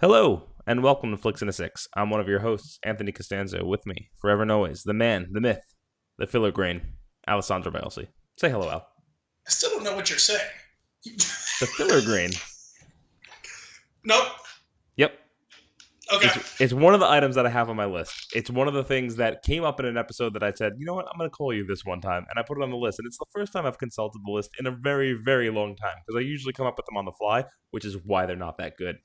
Hello, and welcome to Flix in a Six. I'm one of your hosts, Anthony Costanzo. With me, forever and always, the man, the myth, the filler grain, Alessandro Bielsi. Say hello, Al. I still don't know what you're saying. The filler grain. Nope. Yep. Okay. It's one of the items that I have on my list. It's one of the things that came up in an episode that I said, you know what, I'm going to call you this one time. And I put it on the list. And it's the first time I've consulted the list in a very, very long time. Because I usually come up with them on the fly, which is why they're not that good.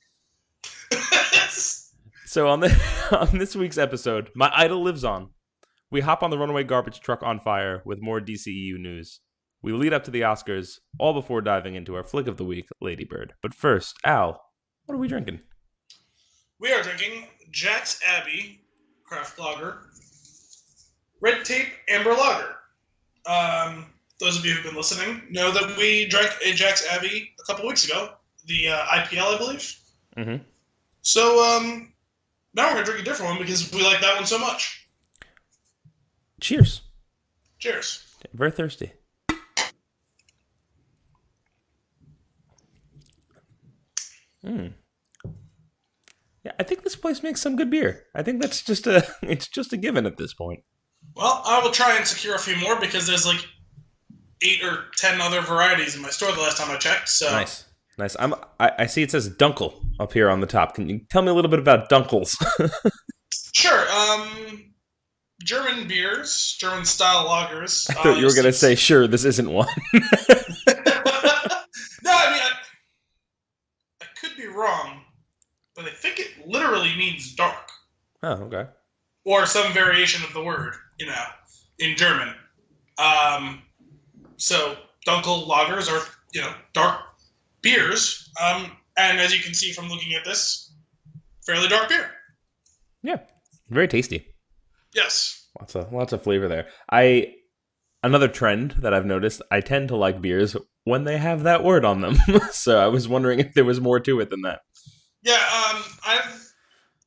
So on this week's episode, my idol lives on. We hop on the runaway garbage truck on fire with more DCEU news. We lead up to the Oscars, all before diving into our flick of the week, Lady Bird. But first, Al, what are we drinking? We are drinking Jack's Abbey Craft Lager, Red Tape Amber Lager. Those of you who've been listening know that we drank a Jack's Abbey a couple weeks ago, the IPL, I believe. Mm-hmm. So now we're going to drink a different one because we like that one so much. Cheers. Cheers. Very thirsty. Yeah, I think this place makes some good beer. I think that's just it's just a given at this point. Well, I will try and secure a few more because there's like 8 or 10 other varieties in my store the last time I checked. So Nice. I see it says Dunkel up here on the top. Can you tell me a little bit about Dunkels? Sure. German beers, German style lagers. I thought you were going to say, sure, this isn't one. No, I mean, I could be wrong, but I think it literally means dark. Oh, okay. Or some variation of the word, in German. So Dunkel lagers are, dark beers. And as you can see from looking at this, fairly dark beer. Yeah, very tasty. Yes. Lots of flavor there. Another trend that I've noticed, I tend to like beers when they have that word on them. So I was wondering if there was more to it than that. Yeah, I've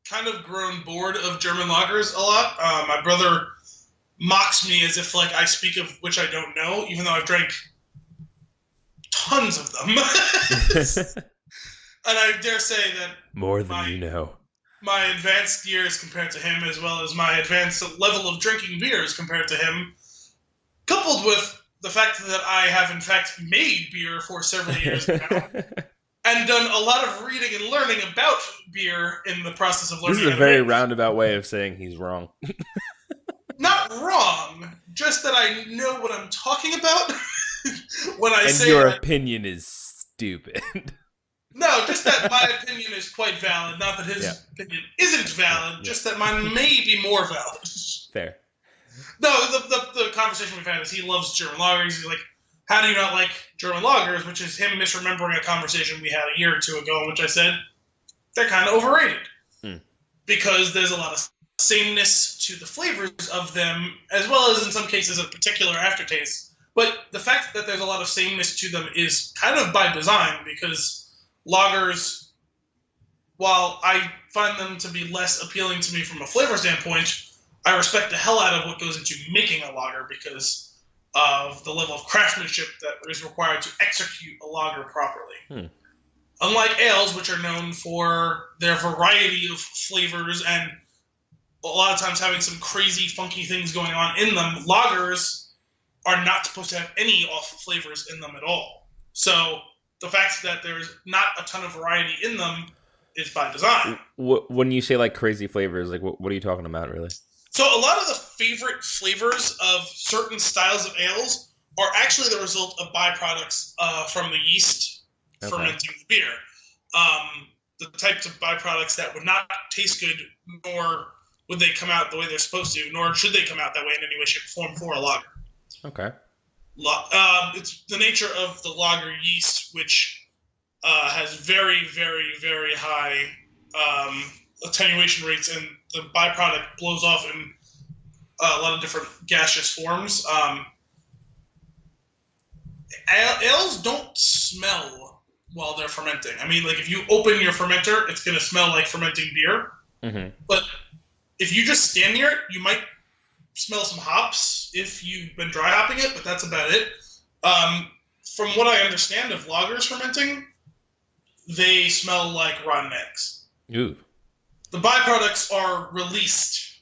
kind of grown bored of German lagers a lot. My brother mocks me as if I speak of which I don't know, even though I've drank tons of them. And I dare say that more than you know. My advanced years compared to him, as well as my advanced level of drinking beers compared to him, coupled with the fact that I have in fact made beer for several years now, and done a lot of reading and learning about beer in the process of learning. This is a very roundabout way of saying he's wrong. Not wrong, just that I know what I'm talking about when I say your that. Opinion is stupid. No, just that my opinion is quite valid. Not that his opinion isn't valid, just that mine may be more valid. Fair. No, the conversation we've had is he loves German lagers. He's like, how do you not like German lagers? Which is him misremembering a conversation we had a year or two ago in which I said, they're kind of overrated. Because there's a lot of sameness to the flavors of them, as well as in some cases a particular aftertaste. But the fact that there's a lot of sameness to them is kind of by design, because lagers, while I find them to be less appealing to me from a flavor standpoint, I respect the hell out of what goes into making a lager because of the level of craftsmanship that is required to execute a lager properly. Unlike ales, which are known for their variety of flavors and a lot of times having some crazy, funky things going on in them, lagers are not supposed to have any off flavors in them at all. So the fact that there's not a ton of variety in them is by design. When you say crazy flavors, what are you talking about, really? So a lot of the favorite flavors of certain styles of ales are actually the result of byproducts from the yeast fermenting the beer. The types of byproducts that would not taste good, nor would they come out the way they're supposed to, nor should they come out that way in any way, shape, or form for a lager. Okay. It's the nature of the lager yeast, which has very, very, very high attenuation rates, and the byproduct blows off in a lot of different gaseous forms. Ales don't smell while they're fermenting. I mean, if you open your fermenter, it's going to smell like fermenting beer. Mm-hmm. But if you just stand near it, you might smell some hops if you've been dry hopping it, but that's about it. From what I understand of lagers fermenting, they smell like rotten eggs. Ooh. The byproducts are released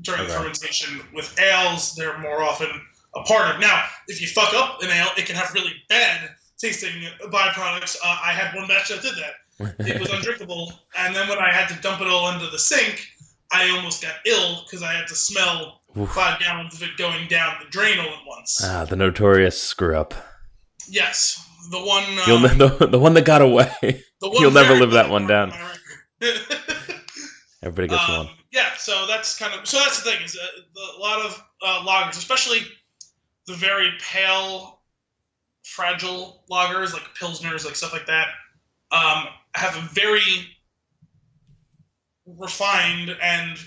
during the fermentation. With ales, they're more often a part of. Now, if you fuck up an ale, it can have really bad tasting byproducts. I had one batch that did that. It was undrinkable, and then when I had to dump it all into the sink, I almost got ill because I had to smell 5 gallons of it going down the drain all at once. Ah, the notorious screw up. Yes, the one. The one that got away. You'll never live that one down. Everybody gets one. Yeah, so that's the thing is a lot of lagers, especially the very pale, fragile lagers like pilsners, like stuff like that, have a very refined and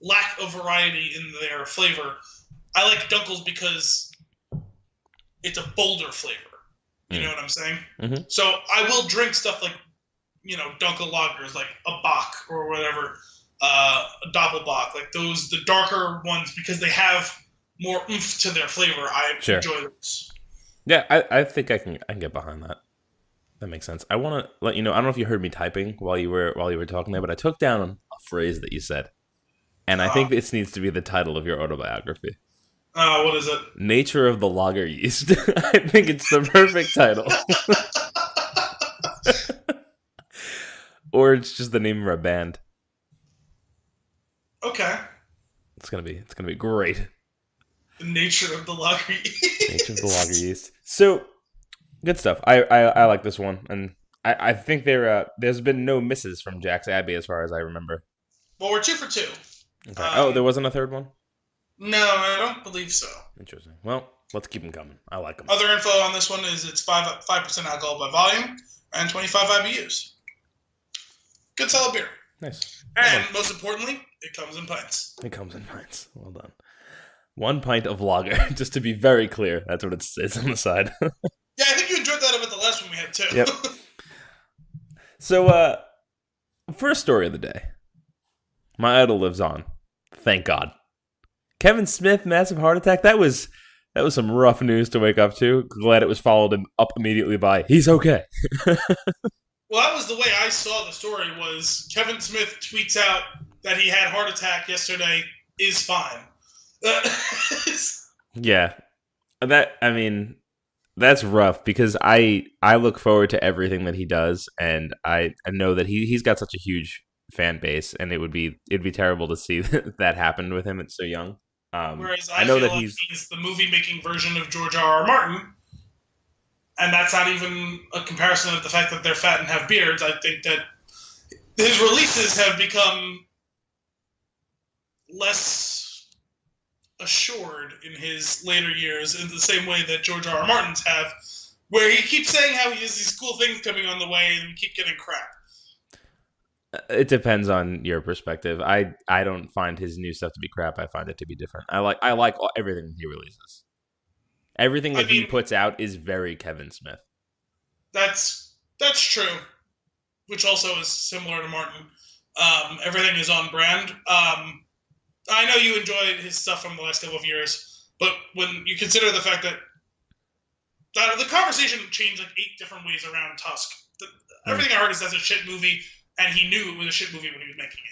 lack of variety in their flavor. I like Dunkels because it's a bolder flavor. You know what I'm saying? Mm-hmm. So I will drink stuff like, Dunkel Lagers, like a Bach or whatever, a Doppelbock, like those, the darker ones, because they have more oomph to their flavor. I enjoy those. Yeah, I think I can get behind that. That makes sense. I want to let you know. I don't know if you heard me typing while you were talking there, but I took down a phrase that you said, and I think this needs to be the title of your autobiography. What is it? Nature of the Lager Yeast. I think it's the perfect title. Or it's just the name of our band. Okay. It's gonna be great. The nature of the lager yeast. Nature of the lager yeast. So good stuff. I like this one, and I think there's been no misses from Jack's Abbey as far as I remember. Well, we're 2 for 2. Okay. There wasn't a third one? No, I don't believe so. Interesting. Well, let's keep them coming. I like them. Other info on this one is it's 5% alcohol by volume and 25 IBUs. Good solid beer. Nice. And most importantly, it comes in pints. It comes in pints. Well done. 1 pint of lager, just to be very clear. That's what it says on the side. Yeah, I think you enjoyed that about the last one we had too. Yep. So, first story of the day. My idol lives on. Thank God. Kevin Smith, massive heart attack. That was some rough news to wake up to. Glad it was followed up immediately by, he's okay. Well, that was the way I saw the story, was Kevin Smith tweets out that he had heart attack yesterday, is fine. Yeah. That's rough because I look forward to everything that he does, and I know that he's got such a huge fan base, and it'd be terrible to see that happen with him at so young. Whereas I know feel that like he's the movie-making version of George R.R. Martin, and that's not even a comparison of the fact that they're fat and have beards. I think that his releases have become less assured in his later years, in the same way that George R.R. Martin's have, where he keeps saying how he has these cool things coming on the way, and we keep getting crap. It depends on your perspective. I don't find his new stuff to be crap. I find it to be different. I like everything he releases. Everything that he puts out is very Kevin Smith. That's true, which also is similar to Martin. Everything is on brand. I know you enjoyed his stuff from the last couple of years, but when you consider the fact that the conversation changed like 8 different ways around Tusk. Everything I heard is that's a shit movie, and he knew it was a shit movie when he was making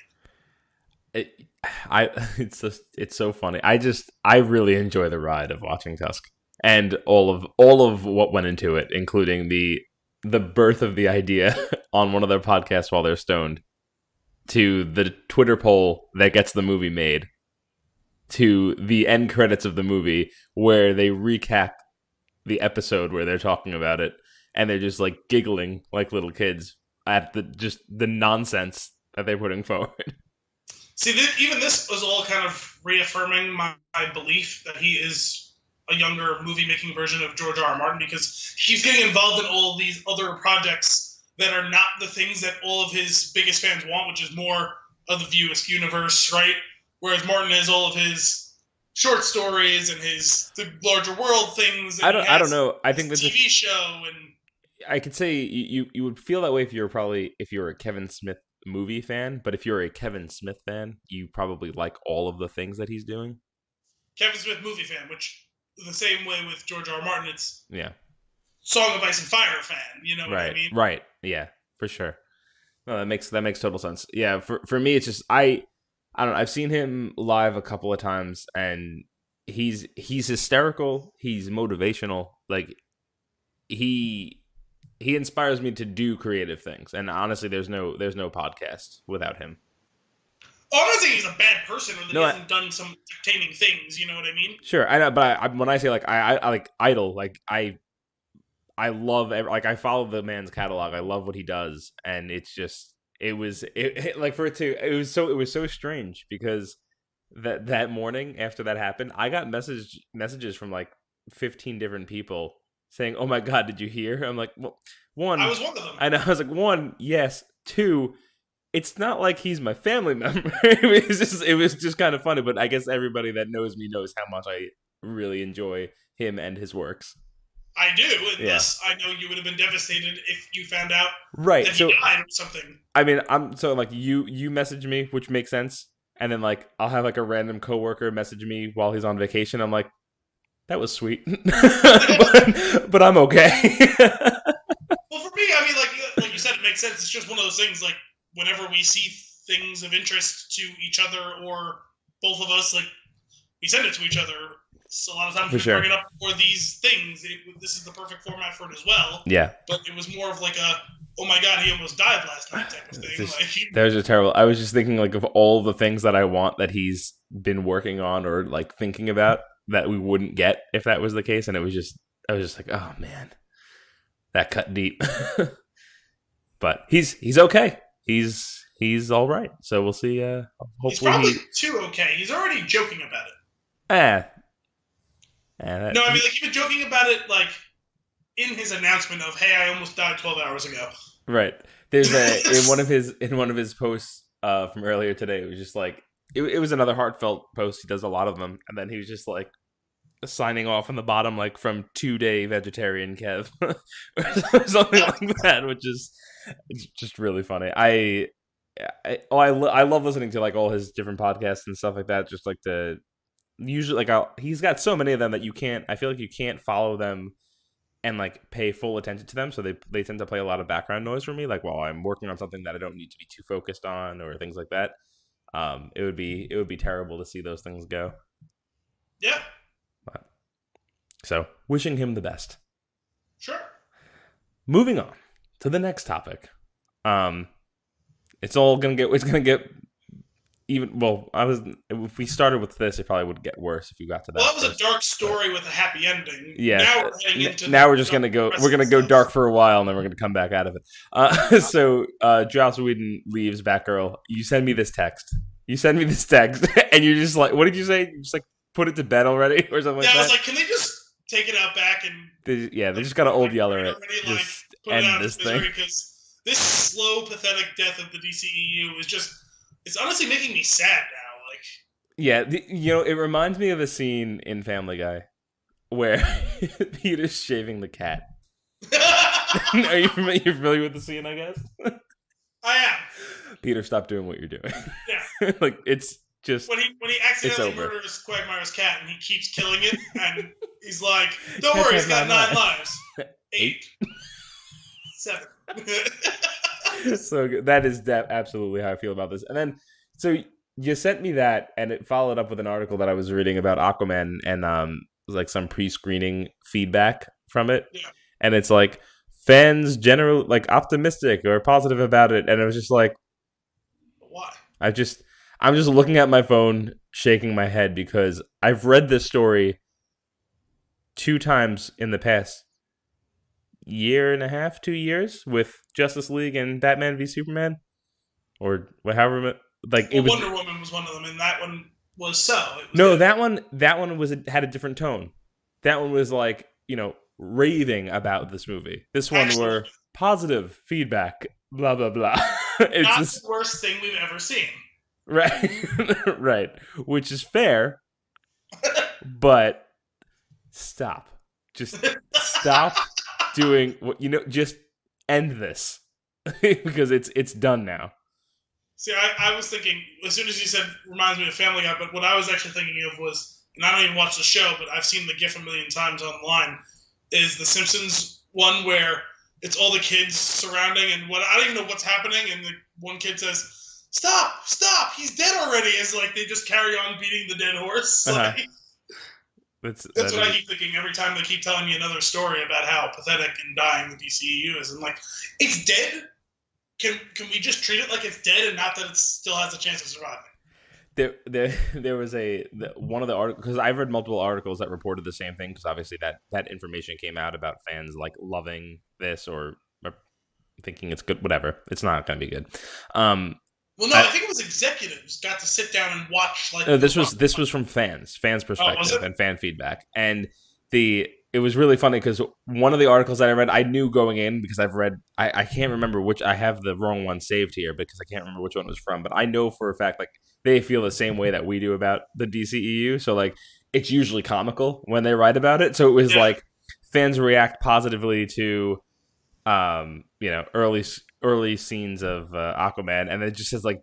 it. It's so funny. I really enjoy the ride of watching Tusk. And all of what went into it, including the birth of the idea on one of their podcasts while they're stoned, to the Twitter poll that gets the movie made, to the end credits of the movie where they recap the episode where they're talking about it, and they're just like giggling like little kids at the nonsense that they're putting forward. See, even this was all kind of reaffirming my belief that he is a younger movie-making version of George R.R. Martin, because he's getting involved in all of these other projects that are not the things that all of his biggest fans want, which is more of the View universe, right? Whereas Martin has all of his short stories and the larger world things. And I don't know. I think that's a TV show, and I could say you would feel that way if you're a Kevin Smith movie fan, but if you're a Kevin Smith fan, you probably like all of the things that he's doing. Kevin Smith movie fan, which the same way with George R.R. Martin, it's Song of Ice and Fire fan. You know what I mean? Right. Yeah, for sure. No, that makes total sense. Yeah, for me, it's just I don't know. I've seen him live a couple of times, and he's hysterical. He's motivational. Like he inspires me to do creative things. And honestly, there's no podcast without him. Oh, I'm not saying he's a bad person or that No, he hasn't done some entertaining things. You know what I mean? Sure, I know, but when I say like I like Idol, like I love like I follow the man's catalog. I love what he does, and it's just it was so strange because that morning after that happened, I got messages from like 15 different people saying, "Oh my God, did you hear?" I'm like, well, one, I was one of them. I know. I was like, one, yes. Two, it's not like he's my family member. It was just kind of funny. But I guess everybody that knows me knows how much I really enjoy him and his works. I do, unless I know you would have been devastated if you found out that he died or something. I mean, you message me, which makes sense, and then like I'll have like a random coworker message me while he's on vacation. I'm like, that was sweet, but I'm okay. Well, for me, I mean, like you said, it makes sense. It's just one of those things. Like whenever we see things of interest to each other or both of us, like we send it to each other. So a lot of times we bring it up for these things. This is the perfect format for it as well. Yeah. But it was more of like a, oh my God, he almost died last night type of thing. That was just terrible. I was just thinking like of all the things that I want that he's been working on or like thinking about that we wouldn't get if that was the case. And I was just like, oh man, that cut deep. But he's okay. He's all right. So we'll see. Hopefully he's probably too okay. He's already joking about it. No, I mean, like, he was joking about it, like, in his announcement of, hey, I almost died 12 hours ago. Right. There's in one of his posts from earlier today, it was just like, it was another heartfelt post. He does a lot of them. And then he was just like, signing off on the bottom, like, from 2-day vegetarian Kev. or something like that, which is just really funny. I love listening to, like, all his different podcasts and stuff like that, just, like, usually like he's got so many of them that I feel like you can't follow them and like pay full attention to them, so they tend to play a lot of background noise for me, like while I'm working on something that I don't need to be too focused on or things like that. It would be terrible to see those things go. Yeah. So wishing him the best. Sure. Moving on to the next topic. It's gonna get even, well, if we started with this, it probably would get worse if you got to that. Well, that was a dark story with a happy ending. Yeah. Now we're heading into. Now we're just gonna go. We're gonna go dark for a while, and then we're gonna come back out of it. So, Joss Whedon leaves Batgirl. You send me this text, and you're just like, what did you say? You just like put it to bed already, or something like that. Yeah, I was like, can they just take it out back and? They just got an old yeller it. Just end this thing. Because this slow, pathetic death of the DCEU is just. It's honestly making me sad now. Like, yeah, it reminds me of a scene in Family Guy where Peter's shaving the cat. Are you familiar with the scene? I guess I am. Peter, stop doing what you're doing. Yeah, like it's just when he accidentally murders Quagmire's cat and he keeps killing it, and he's like, "Don't worry, he's got 9 lives. 8, 7." So good. That is absolutely how I feel about this. And then, so you sent me that, and it followed up with an article that I was reading about Aquaman, and like some pre-screening feedback from it. Yeah. And it's like fans generally like optimistic or positive about it, and it was just like, why? I'm just looking at my phone, shaking my head because I've read this story 2 times in the past year and a half, 2 years with Justice League and Batman v Superman, or however. Like Wonder Woman was one of them, and that one was good. that one had a different tone. That one was like raving about this movie. This one were positive feedback. Blah blah blah. It's not the worst thing we've ever seen. Right, right. Which is fair, but stop. Just stop. Doing what just end this because it's done now. See, I was thinking as soon as you said reminds me of Family Guy, but what I was actually thinking of was, and I don't even watch the show, but I've seen the GIF a million times online, is the Simpsons one where it's all the kids surrounding, and what I don't even know what's happening, and the one kid says, "Stop! He's dead already!" It's like they just carry on beating the dead horse. Like, that's what I keep thinking every time they keep telling me another story about how pathetic and dying the DCEU is. I'm like, it's dead. Can we just treat it like it's dead and not that it still has a chance of surviving? There was one of the articles, because I've read multiple articles that reported the same thing, because obviously that information came out about fans like loving this or thinking it's good, whatever. It's not going to be good. Well, no, I think it was executives got to sit down and watch. Like, no, this was from fans perspective and fan feedback, and it was really funny because one of the articles that I read, I knew going in because I've read, I can't remember which, I have the wrong one saved here because I can't remember which one it was from, but I know for a fact, like, they feel the same way that we do about the DCEU. So, like, it's usually comical when they write about it. So it was like fans react positively to, early scenes of Aquaman, and it just says like ...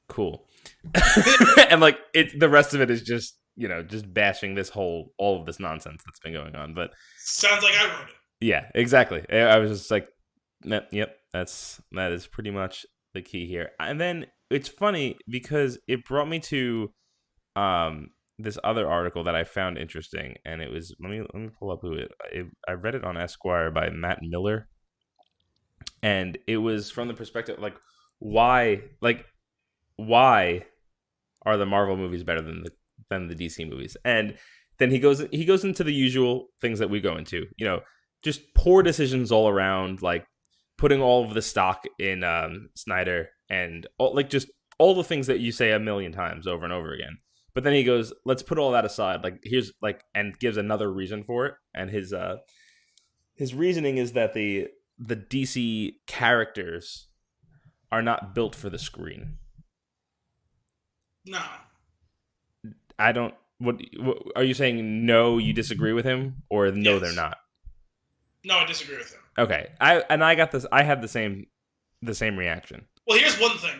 cool, and like the rest of it is just just bashing all of this nonsense that's been going on. But sounds like I wrote it. Yeah, exactly. I was just like, yep, that is pretty much the key here. And then it's funny because it brought me to this other article that I found interesting, and it was let me pull up I read it on Esquire by Matt Miller, and it was from the perspective like why are the Marvel movies better than the DC movies? And then he goes into the usual things that we go into, just poor decisions all around, like putting all of the stock in Snyder and just all the things that you say a million times over and over again. But then he goes, let's put all that aside. Like here's and gives another reason for it. And his reasoning is that the DC characters are not built for the screen. No. I don't. What are you saying? No, you disagree with him, or no, yes. They're not. No, I disagree with him. Okay, I got this. I had the same reaction. Well, here's one thing: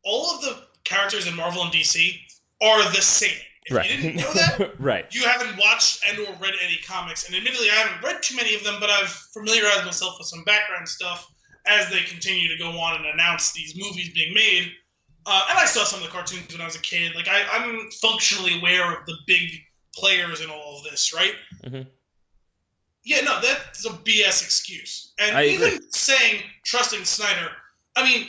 all of the characters in Marvel and DC are the same. If you didn't know that, right? You haven't watched and or read any comics, and admittedly, I haven't read too many of them, but I've familiarized myself with some background stuff as they continue to go on and announce these movies being made. And I saw some of the cartoons when I was a kid. Like, I'm functionally aware of the big players in all of this, right? Mm-hmm. Yeah, no, that's a BS excuse. And I even agree. Saying trusting Snyder, I mean,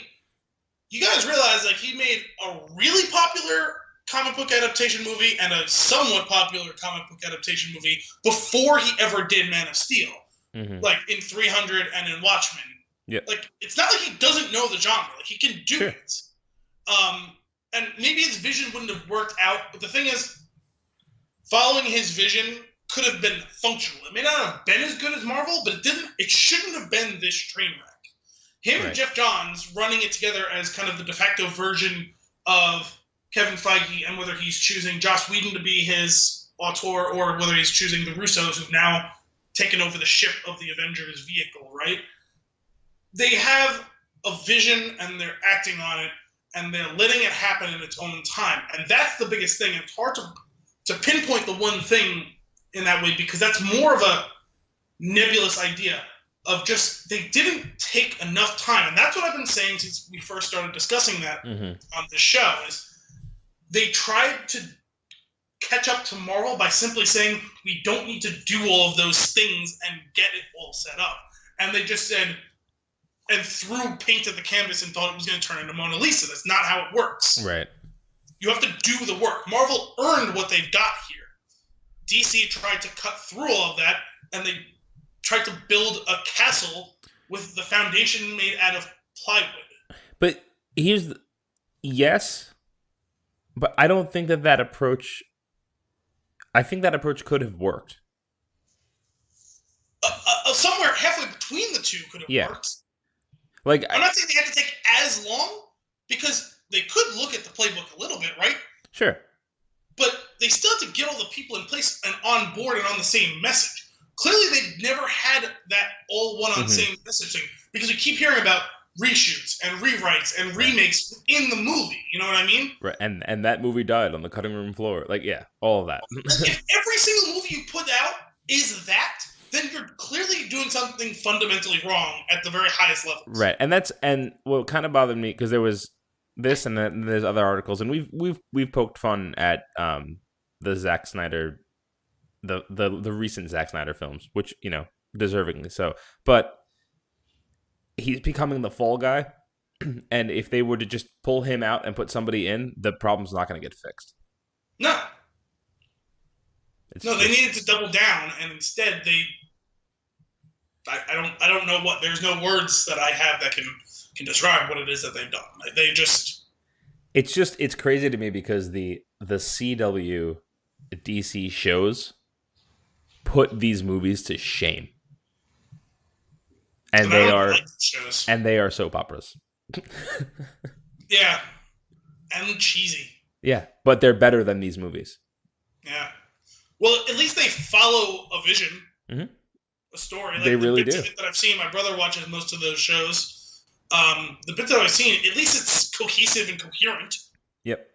you guys realize, like, he made a really popular comic book adaptation movie and a somewhat popular comic book adaptation movie before he ever did Man of Steel. Mm-hmm. Like, in 300 and in Watchmen. Yep. Like, it's not like he doesn't know the genre. Like, he can do it. And maybe his vision wouldn't have worked out, but the thing is, following his vision could have been functional. It may not have been as good as Marvel, but it shouldn't have been this train wreck. Him and Jeff Johns running it together as kind of the de facto version of Kevin Feige, and whether he's choosing Joss Whedon to be his auteur or whether he's choosing the Russos, who've now taken over the ship of the Avengers vehicle, right? They have a vision and they're acting on it, and they're letting it happen in its own time. And that's the biggest thing. It's hard to pinpoint the one thing in that way because that's more of a nebulous idea of just they didn't take enough time. And that's what I've been saying since we first started discussing that on this show is they tried to catch up to Marvel by simply saying we don't need to do all of those things and get it all set up. And they just said, and threw paint at the canvas and thought it was going to turn into Mona Lisa. That's not how it works. Right. You have to do the work. Marvel earned what they've got here. DC tried to cut through all of that, and they tried to build a castle with the foundation made out of plywood. But yes, but I don't think that approach. I think that approach could have worked. Somewhere halfway between the two could have worked. Like, I'm not saying they had to take as long because they could look at the playbook a little bit, right? Sure. But they still have to get all the people in place and on board and on the same message. Clearly, they've never had that all one on the same messaging because we keep hearing about reshoots and rewrites and remakes in the movie. You know what I mean? Right. And that movie died on the cutting room floor. Like, yeah, all of that. Like, if every single movie you put out is that, then you're clearly doing something fundamentally wrong at the very highest levels. Right, and what kind of bothered me, because there was this and then there's other articles, and we've poked fun at the Zack Snyder, the recent Zack Snyder films, which, you know, deservingly so, but he's becoming the fall guy, and if they were to just pull him out and put somebody in, the problem's not going to get fixed. No. They needed to double down, and instead I don't know what. There's no words that I have that can describe what it is that they've done. They just. It's crazy to me because the CW DC shows put these movies to shame, and they are soap operas. Yeah, and cheesy. Yeah, but they're better than these movies. Yeah. Well, at least they follow a vision, a story. Like, they really do. The bits that I've seen, my brother watches most of those shows. The bits that I've seen, at least it's cohesive and coherent. Yep.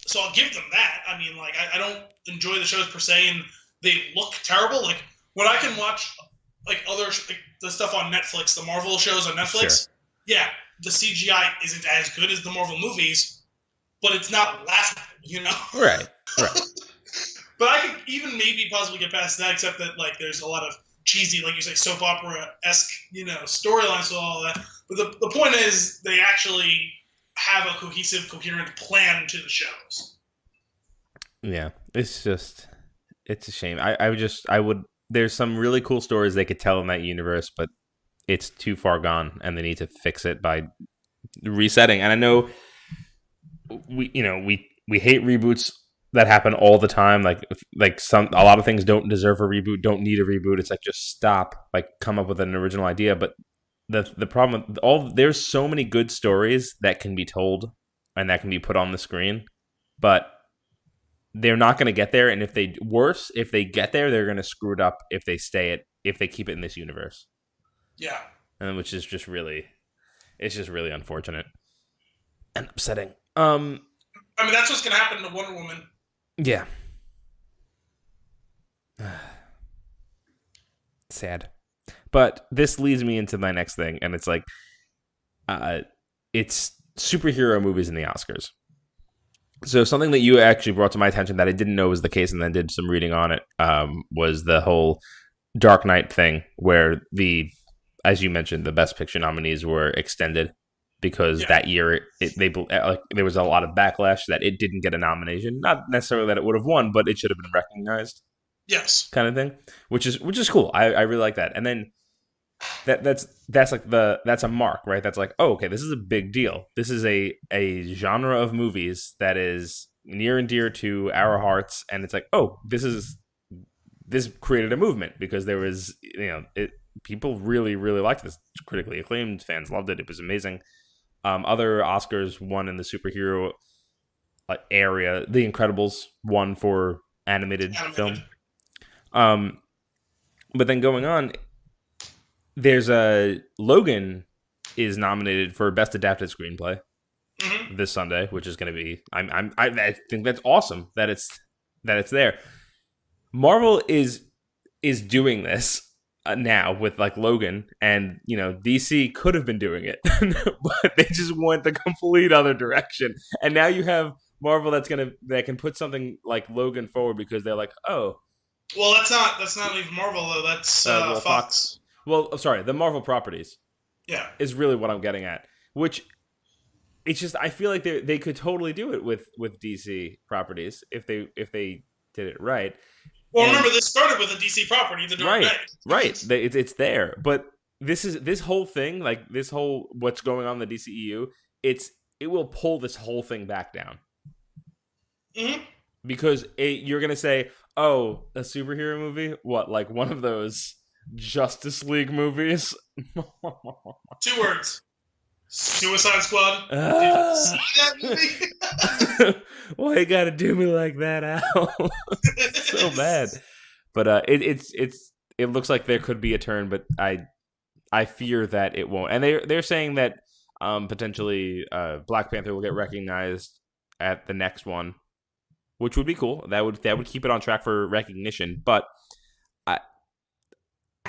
So I'll give them that. I mean, like, I don't enjoy the shows per se, and they look terrible. Like, when I can watch, like, the stuff on Netflix, the Marvel shows on Netflix, yeah, the CGI isn't as good as the Marvel movies, but it's not laughable, you know? Right. But I could even maybe possibly get past that, except that, like, there's a lot of cheesy, like you say, soap opera-esque, you know, storylines and all that. But the point is, they actually have a cohesive, coherent plan to the shows. Yeah, it's a shame. There's some really cool stories they could tell in that universe, but it's too far gone, and they need to fix it by resetting. And I know we hate reboots that happen all the time. Like a lot of things don't deserve a reboot, don't need a reboot. It's like, just stop, like, come up with an original idea. But the problem, there's so many good stories that can be told and that can be put on the screen, but they're not going to get there. And if they get there, they're going to screw it up if they keep it in this universe. Yeah. And which is just really unfortunate and upsetting. I mean, that's what's going to happen to Wonder Woman. Yeah. Sad. But this leads me into my next thing, and it's like, it's superhero movies in the Oscars. So something that you actually brought to my attention that I didn't know was the case, and then did some reading on it, was the whole Dark Knight thing, where as you mentioned, the Best Picture nominees were extended because that year there was a lot of backlash that it didn't get a nomination. Not necessarily that it would have won, but it should have been recognized. Yes, kind of thing, which is cool. I really like that. And then that's a mark, right? That's like, oh, okay, this is a big deal. This is a genre of movies that is near and dear to our hearts, and it's like, oh, this created a movement because there was, people really, really liked this. Critically acclaimed, fans loved it. It was amazing. Other Oscars won in the superhero area. The Incredibles won for animated film. But then going on, there's Logan is nominated for Best Adapted Screenplay this Sunday, which is going to be. I think that's awesome that it's there. Marvel is doing this now with like Logan, and DC could have been doing it, but they just went the complete other direction. And now you have Marvel that can put something like Logan forward because they're like, oh, well, that's not even Marvel though. That's Fox. Well, sorry, the Marvel properties. Yeah, is really what I'm getting at. Which it's just, I feel like they could totally do it with DC properties if they did it right. Well, remember, this started with a DC property, The Dark Knight. Right. It's there. But this whole thing, like this whole what's going on in the DCEU, it will pull this whole thing back down. Mm-hmm. Because you're going to say, oh, a superhero movie? What, like one of those Justice League movies? 2 words. Suicide Squad. Did you see that movie? Why you gotta do me like that, Al? So bad. But it looks like there could be a turn, but I fear that it won't. And they're saying that potentially Black Panther will get recognized at the next one, which would be cool. That would keep it on track for recognition. But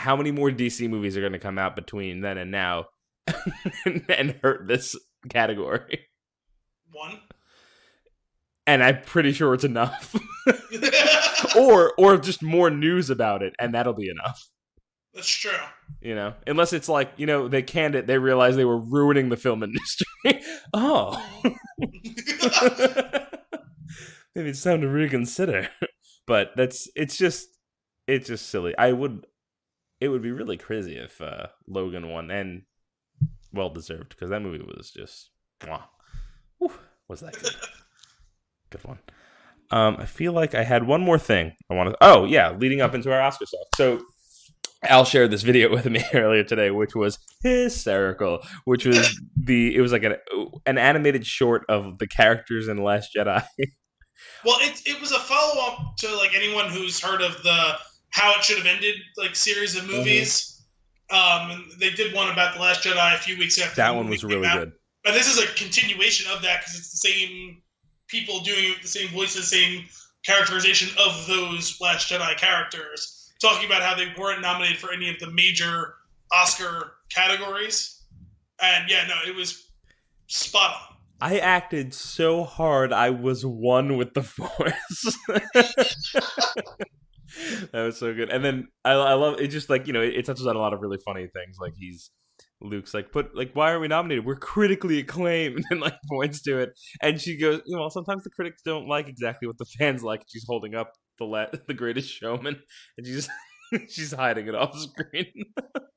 how many more DC movies are going to come out between then and now and hurt this category? One. And I'm pretty sure it's enough. or just more news about it, and that'll be enough. That's true. You know, unless it's like, you know, they canned it, they realized they were ruining the film industry. Oh. Maybe it's time to reconsider. But it's just silly. It would be really crazy if Logan won, and well deserved, because that movie was just was that good. Good one. I feel like I had one more thing I wanted. Oh yeah, leading up into our Oscar stuff. So Al shared this video with me earlier today, which was hysterical. Which was it was like an animated short of the characters in The Last Jedi. Well, it was a follow up to like anyone who's heard of the How It Should Have Ended like series of movies. And they did one about The Last Jedi a few weeks after. That one was really good. But this is a continuation of that because it's the same people doing the same voices, same characterization of those Last Jedi characters, talking about how they weren't nominated for any of the major Oscar categories. And yeah, no, it was spot on. I acted so hard I was one with the Force. That was so good. And then I love it, just like, you know, it touches on a lot of really funny things. Like Luke's like, but like, why are we nominated? We're critically acclaimed, and like points to it. And she goes, you know, sometimes the critics don't like exactly what the fans like. She's holding up the Greatest Showman, and she's hiding it off screen.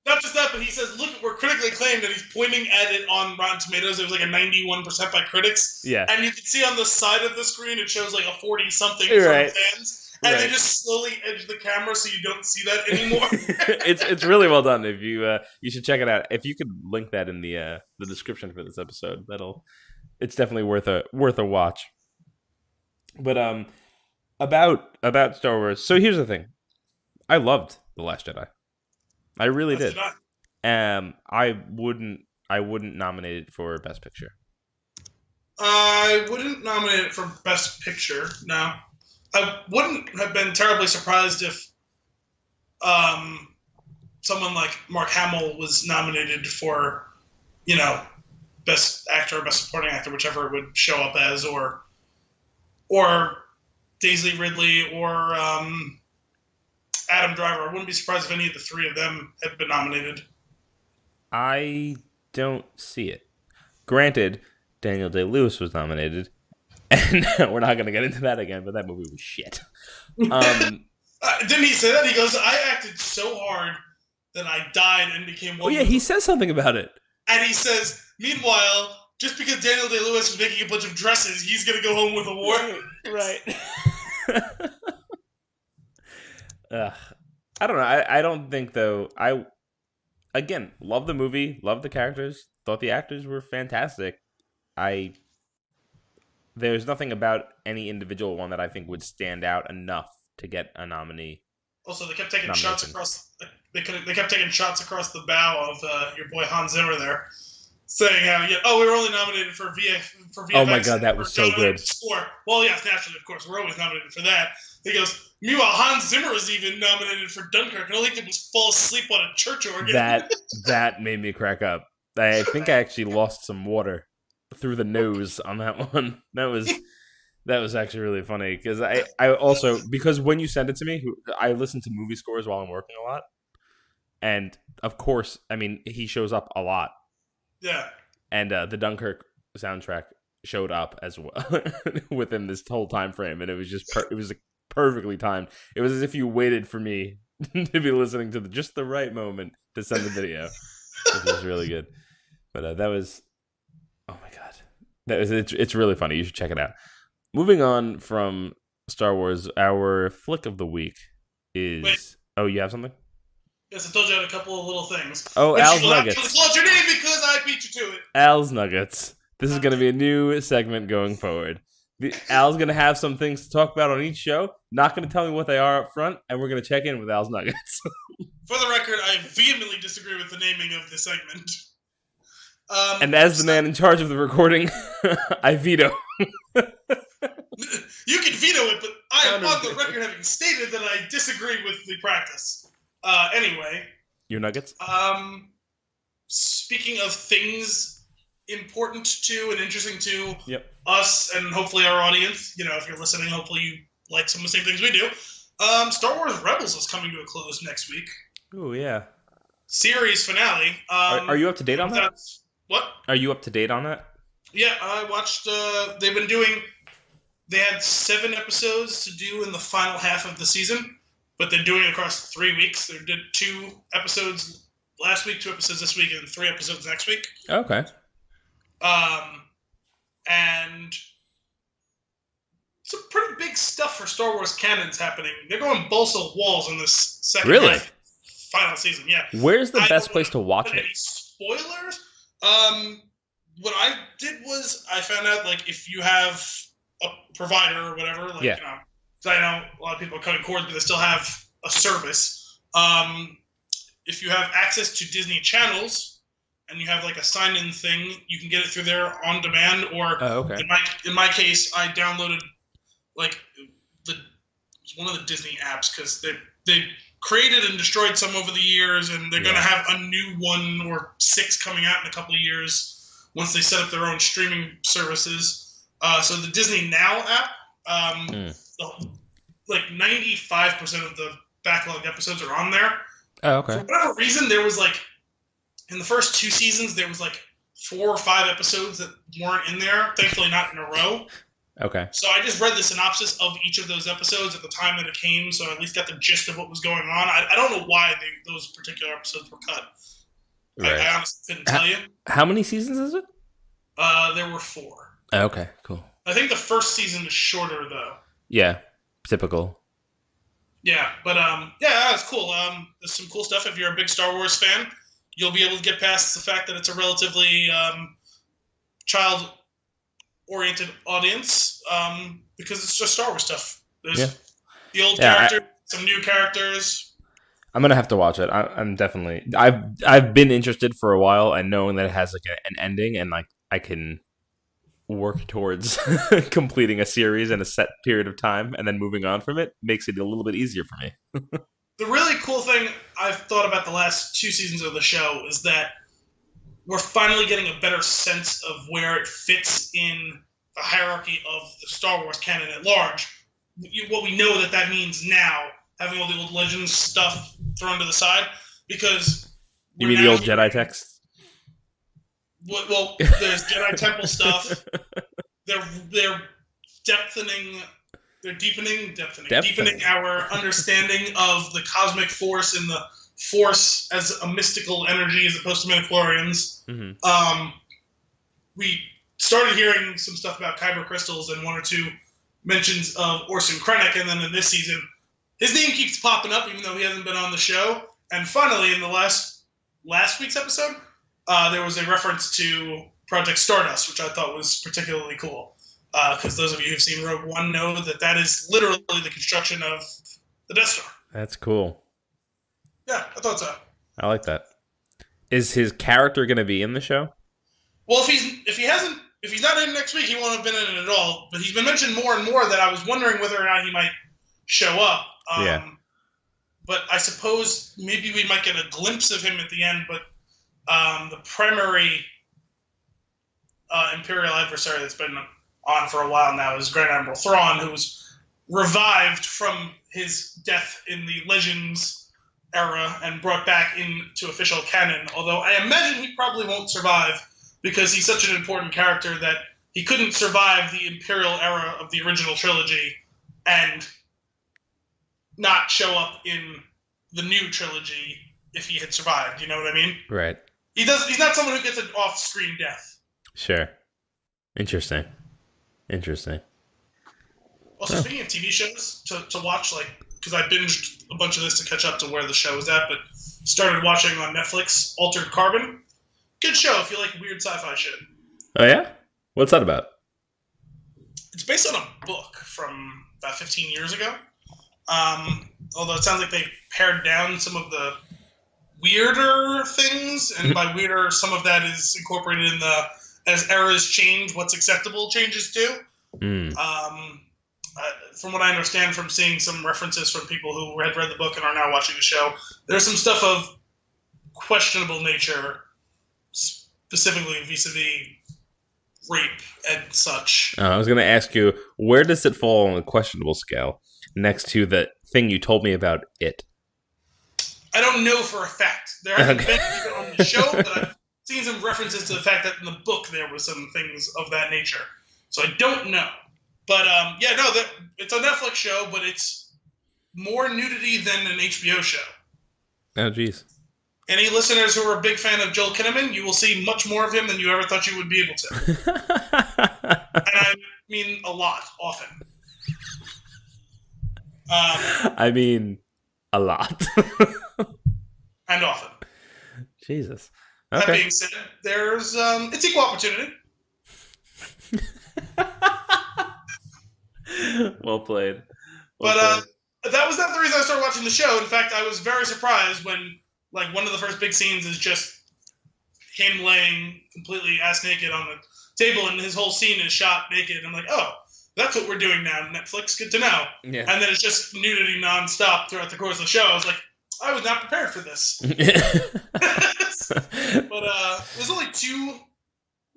Not just that, but he says, look, we're critically acclaimed, and he's pointing at it on Rotten Tomatoes. It was like a 91% by critics. Yeah. And you can see on the side of the screen, it shows like a 40-something right. from fans. And they just slowly edge the camera so you don't see that anymore. It's really well done. If you should check it out. If you could link that in the description for this episode, it's definitely worth a watch. But about Star Wars. So here's the thing. I loved The Last Jedi. I really did. I wouldn't nominate it for Best Picture. I wouldn't nominate it for Best Picture. No. I wouldn't have been terribly surprised if someone like Mark Hamill was nominated for, you know, Best Actor or Best Supporting Actor, whichever it would show up as, or Daisy Ridley or Adam Driver. I wouldn't be surprised if any of the three of them had been nominated. I don't see it. Granted, Daniel Day-Lewis was nominated. And we're not going to get into that again, but that movie was shit. Didn't he say that? He goes, I acted so hard that I died and became one. Oh, yeah, he says something about it. And he says, meanwhile, just because Daniel Day-Lewis was making a bunch of dresses, he's going to go home with a award. Right. I don't know. I don't think, though. Again, love the movie, love the characters, thought the actors were fantastic. There's nothing about any individual one that I think would stand out enough to get a nominee. Also, they kept taking shots across. They kept taking shots across the bow of your boy Hans Zimmer there, saying how we were only nominated for VFX. Oh my god, that was so good. Score. Well, yes, naturally, of course, we're always nominated for that. He goes, meanwhile, Hans Zimmer was even nominated for Dunkirk, and all he did was fall asleep on a church organ. That made me crack up. I think I actually lost some water through the nose on that one. That was actually really funny, because I also, because when you send it to me, I listen to movie scores while I'm working a lot, and of course, I mean, he shows up a lot. Yeah. And the Dunkirk soundtrack showed up as well within this whole time frame, and it was just it was perfectly timed. It was as if you waited for me to be listening to just the right moment to send the video, which was really good. But that was, oh my god, it's really funny. You should check it out. Moving on from Star Wars, our flick of the week is. Wait. Oh, you have something? Yes, I told you I had a couple of little things. Oh, Al's Nuggets. What's your name? Because I beat you to it. Al's Nuggets. This is going to be a new segment going forward. Al's going to have some things to talk about on each show. Not going to tell me what they are up front, and we're going to check in with Al's Nuggets. For the record, I vehemently disagree with the naming of the segment. And as the man in charge of the recording, I veto. You can veto it, but I am on the record having stated that I disagree with the practice. Anyway, Your nuggets? Speaking of things important to and interesting to Yep. us and hopefully our audience, if you're listening, hopefully you like some of the same things we do. Star Wars Rebels is coming to a close next week. Oh, yeah. Series finale. Are you up to date on that? What? Are you up to date on that? Yeah, I watched. They had 7 episodes to do in the final half of the season, but they're doing it across 3 weeks. They did 2 episodes last week, 2 episodes this week, and 3 episodes next week. Okay. And some pretty big stuff for Star Wars canons happening. They're going balls to the walls in this second half final season. Yeah. Where's the best place to watch it? Any spoilers? What I did was I found out, like, if you have a provider or whatever, like, because I know a lot of people are cutting cords, but they still have a service. If you have access to Disney channels and you have like a sign-in thing, you can get it through there on demand. Or in my case, I downloaded like one of the Disney apps because they created and destroyed some over the years, and they're going to have a new one or 6 coming out in a couple of years once they set up their own streaming services. So the Disney Now app, like 95% of the backlog episodes are on there. Oh, okay. For whatever reason, there was like, in the first 2 seasons, there was like 4 or 5 episodes that weren't in there. Thankfully, not in a row. Okay. So I just read the synopsis of each of those episodes at the time that it came, so I at least got the gist of what was going on. I don't know why those particular episodes were cut. Right. I honestly couldn't tell you. How many seasons is it? There were 4. Okay, cool. I think the first season is shorter, though. Yeah, typical. Yeah, but it's cool. There's some cool stuff. If you're a big Star Wars fan, you'll be able to get past the fact that it's a relatively child-oriented audience because it's just Star Wars stuff. There's the old characters, some new characters. I'm gonna have to watch it. I'm definitely. I've been interested for a while, and knowing that it has like an ending, and like I can work towards completing a series in a set period of time and then moving on from it makes it a little bit easier for me. The really cool thing I've thought about the last 2 seasons of the show is that we're finally getting a better sense of where it fits in the hierarchy of the Star Wars canon at large. What we know that means now, having all the old Legends stuff thrown to the side, because... You mean the old Jedi text? Well, there's Jedi Temple stuff. They're deepening our understanding of the cosmic force and the force as a mystical energy as opposed to midichlorians. Mm-hmm. We started hearing some stuff about kyber crystals and 1 or 2 mentions of Orson Krennic, and then in this season, his name keeps popping up even though he hasn't been on the show. And finally, in the last week's episode, there was a reference to Project Stardust, which I thought was particularly cool. Because those of you who've seen Rogue One know that is literally the construction of the Death Star. That's cool. Yeah, I thought so. I like that. Is his character going to be in the show? Well, if he's not in next week, he won't have been in it at all. But he's been mentioned more and more that I was wondering whether or not he might show up. But I suppose maybe we might get a glimpse of him at the end. But the primary Imperial adversary that's been on for a while now is Grand Admiral Thrawn, who was revived from his death in the Legends era and brought back into official canon. Although I imagine he probably won't survive because he's such an important character that he couldn't survive the Imperial era of the original trilogy and not show up in the new trilogy if he had survived. You know what I mean? Right. He's not someone who gets an off-screen death. Sure. Interesting. Also, speaking of TV shows to watch, like, because I binged a bunch of this to catch up to where the show was at, but started watching on Netflix Altered Carbon. Good show if you like weird sci-fi shit. Oh, yeah? What's that about? It's based on a book from about 15 years ago. Although it sounds like they pared down some of the weirder things, and by weirder, some of that is incorporated in the as eras change, what's acceptable changes too. From what I understand from seeing some references from people who had read the book and are now watching the show, there's some stuff of questionable nature, specifically vis-a-vis rape and such. I was going to ask you, where does it fall on the questionable scale next to the thing you told me about it? I don't know for a fact. There hasn't been anything on the show, but I've seen some references to the fact that in the book there was some things of that nature. So I don't know. But, it's a Netflix show, but it's more nudity than an HBO show. Oh, jeez. Any listeners who are a big fan of Joel Kinnaman, you will see much more of him than you ever thought you would be able to. And I mean a lot, often. I mean a lot. And often. Jesus. Okay. That being said, there's it's equal opportunity. Well played. That was not the reason I started watching the show. In fact, I was very surprised when, like, one of the first big scenes is just him laying completely ass naked on the table, and his whole scene is shot naked. I'm like, oh, that's what we're doing now, Netflix. Good to know. Yeah. And then it's just nudity nonstop throughout the course of the show. I was like, I was not prepared for this. But there's only two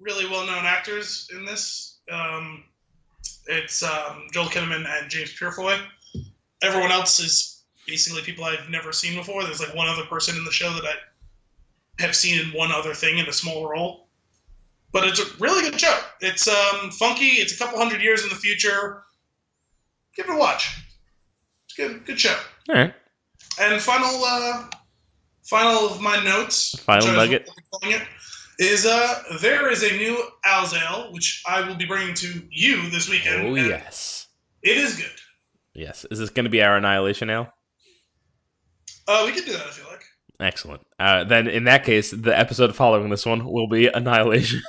really well-known actors in this. It's Joel Kinnaman and James Purefoy. Everyone else is basically people I've never seen before. There's like one other person in the show that I have seen in one other thing in a small role. But it's a really good show. It's funky. It's a couple hundred years in the future. Give it a watch. It's good. Good show. All right. And final of my notes. Final nugget. Is there is a new Al's Ale, which I will be bringing to you this weekend. Oh, yes. It is good. Yes. Is this going to be our Annihilation Ale? We can do that if you like. Excellent. Then, in that case, the episode following this one will be Annihilation.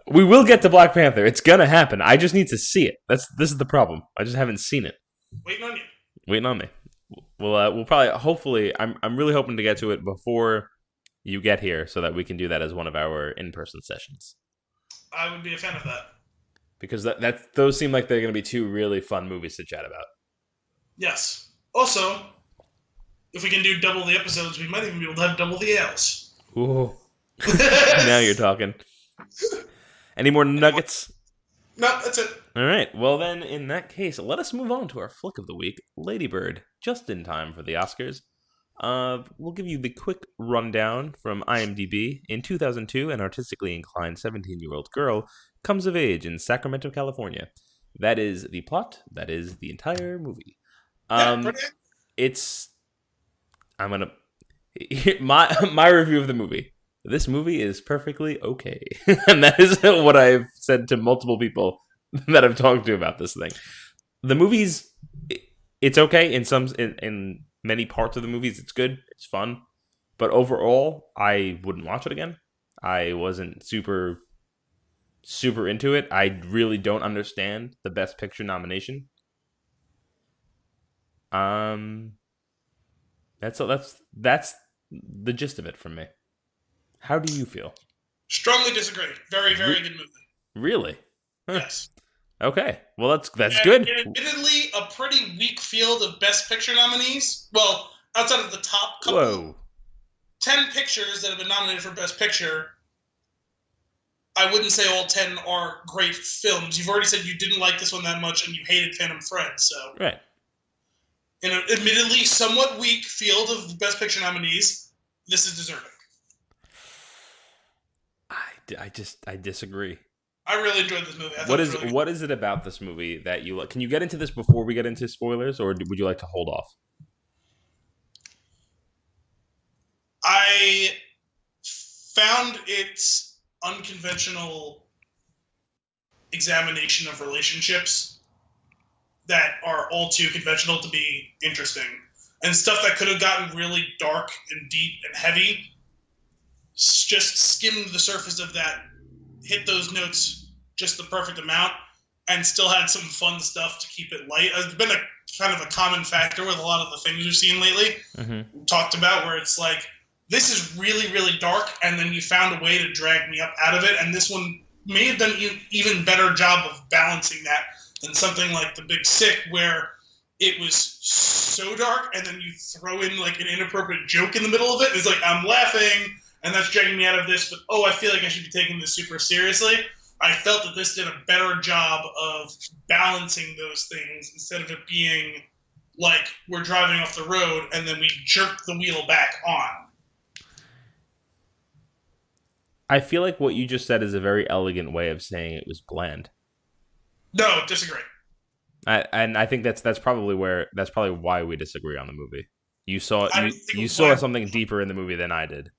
We will get to Black Panther. It's going to happen. I just need to see it. This is the problem. I just haven't seen it. Waiting on you. Waiting on me. We'll probably, hopefully, I'm really hoping to get to it before you get here so that we can do that as one of our in-person sessions. I would be a fan of that. Because those seem like they're going to be two really fun movies to chat about. Yes. Also, if we can do double the episodes, we might even be able to have double the ales. Ooh. Now you're talking. Any more nuggets? No, that's it. All right. Well, then, in that case, let us move on to our flick of the week, Lady Bird, just in time for the Oscars. We'll give you the quick rundown from IMDb. In 2002, an artistically inclined 17-year-old girl comes of age in Sacramento, California. That is the plot. That is the entire movie. It's... I'm going to... My review of the movie. This movie is perfectly okay. And that is what I've said to multiple people that I've talked to about this thing. The movie's... It's okay in many parts of the movies. It's good. It's fun. But overall, I wouldn't watch it again. I wasn't super into it. I really don't understand the Best Picture nomination. That's the gist of it from me. How do you feel? Strongly disagree. Very, very good movie. Really? Huh. Yes. Okay. Well, that's good. Admittedly, a pretty weak field of Best Picture nominees. Well, outside of the top couple, 10 pictures that have been nominated for Best Picture, I wouldn't say all 10 are great films. You've already said you didn't like this one that much and you hated Phantom Thread, so... Right. In an admittedly somewhat weak field of Best Picture nominees, this is deserving. I disagree. I really enjoyed this movie. What is it about this movie that you like? Can you get into this before we get into spoilers, or would you like to hold off? I found its unconventional examination of relationships that are all too conventional to be interesting. And stuff that could have gotten really dark and deep and heavy just skimmed the surface of that, hit those notes just the perfect amount, and still had some fun stuff to keep it light. It's been a kind of a common factor with a lot of the things we've seen lately. Mm-hmm. We talked about where it's like, this is really, really dark, and then you found a way to drag me up out of it, and this one may have done an even better job of balancing that than something like The Big Sick, where it was so dark, and then you throw in like an inappropriate joke in the middle of it. It's like, I'm laughing, and that's dragging me out of this, but I feel like I should be taking this super seriously. I felt that this did a better job of balancing those things instead of it being like we're driving off the road and then we jerk the wheel back on. I feel like what you just said is a very elegant way of saying it was bland. No, disagree. And I think that's probably why we disagree on the movie. You saw something deeper in the movie than I did.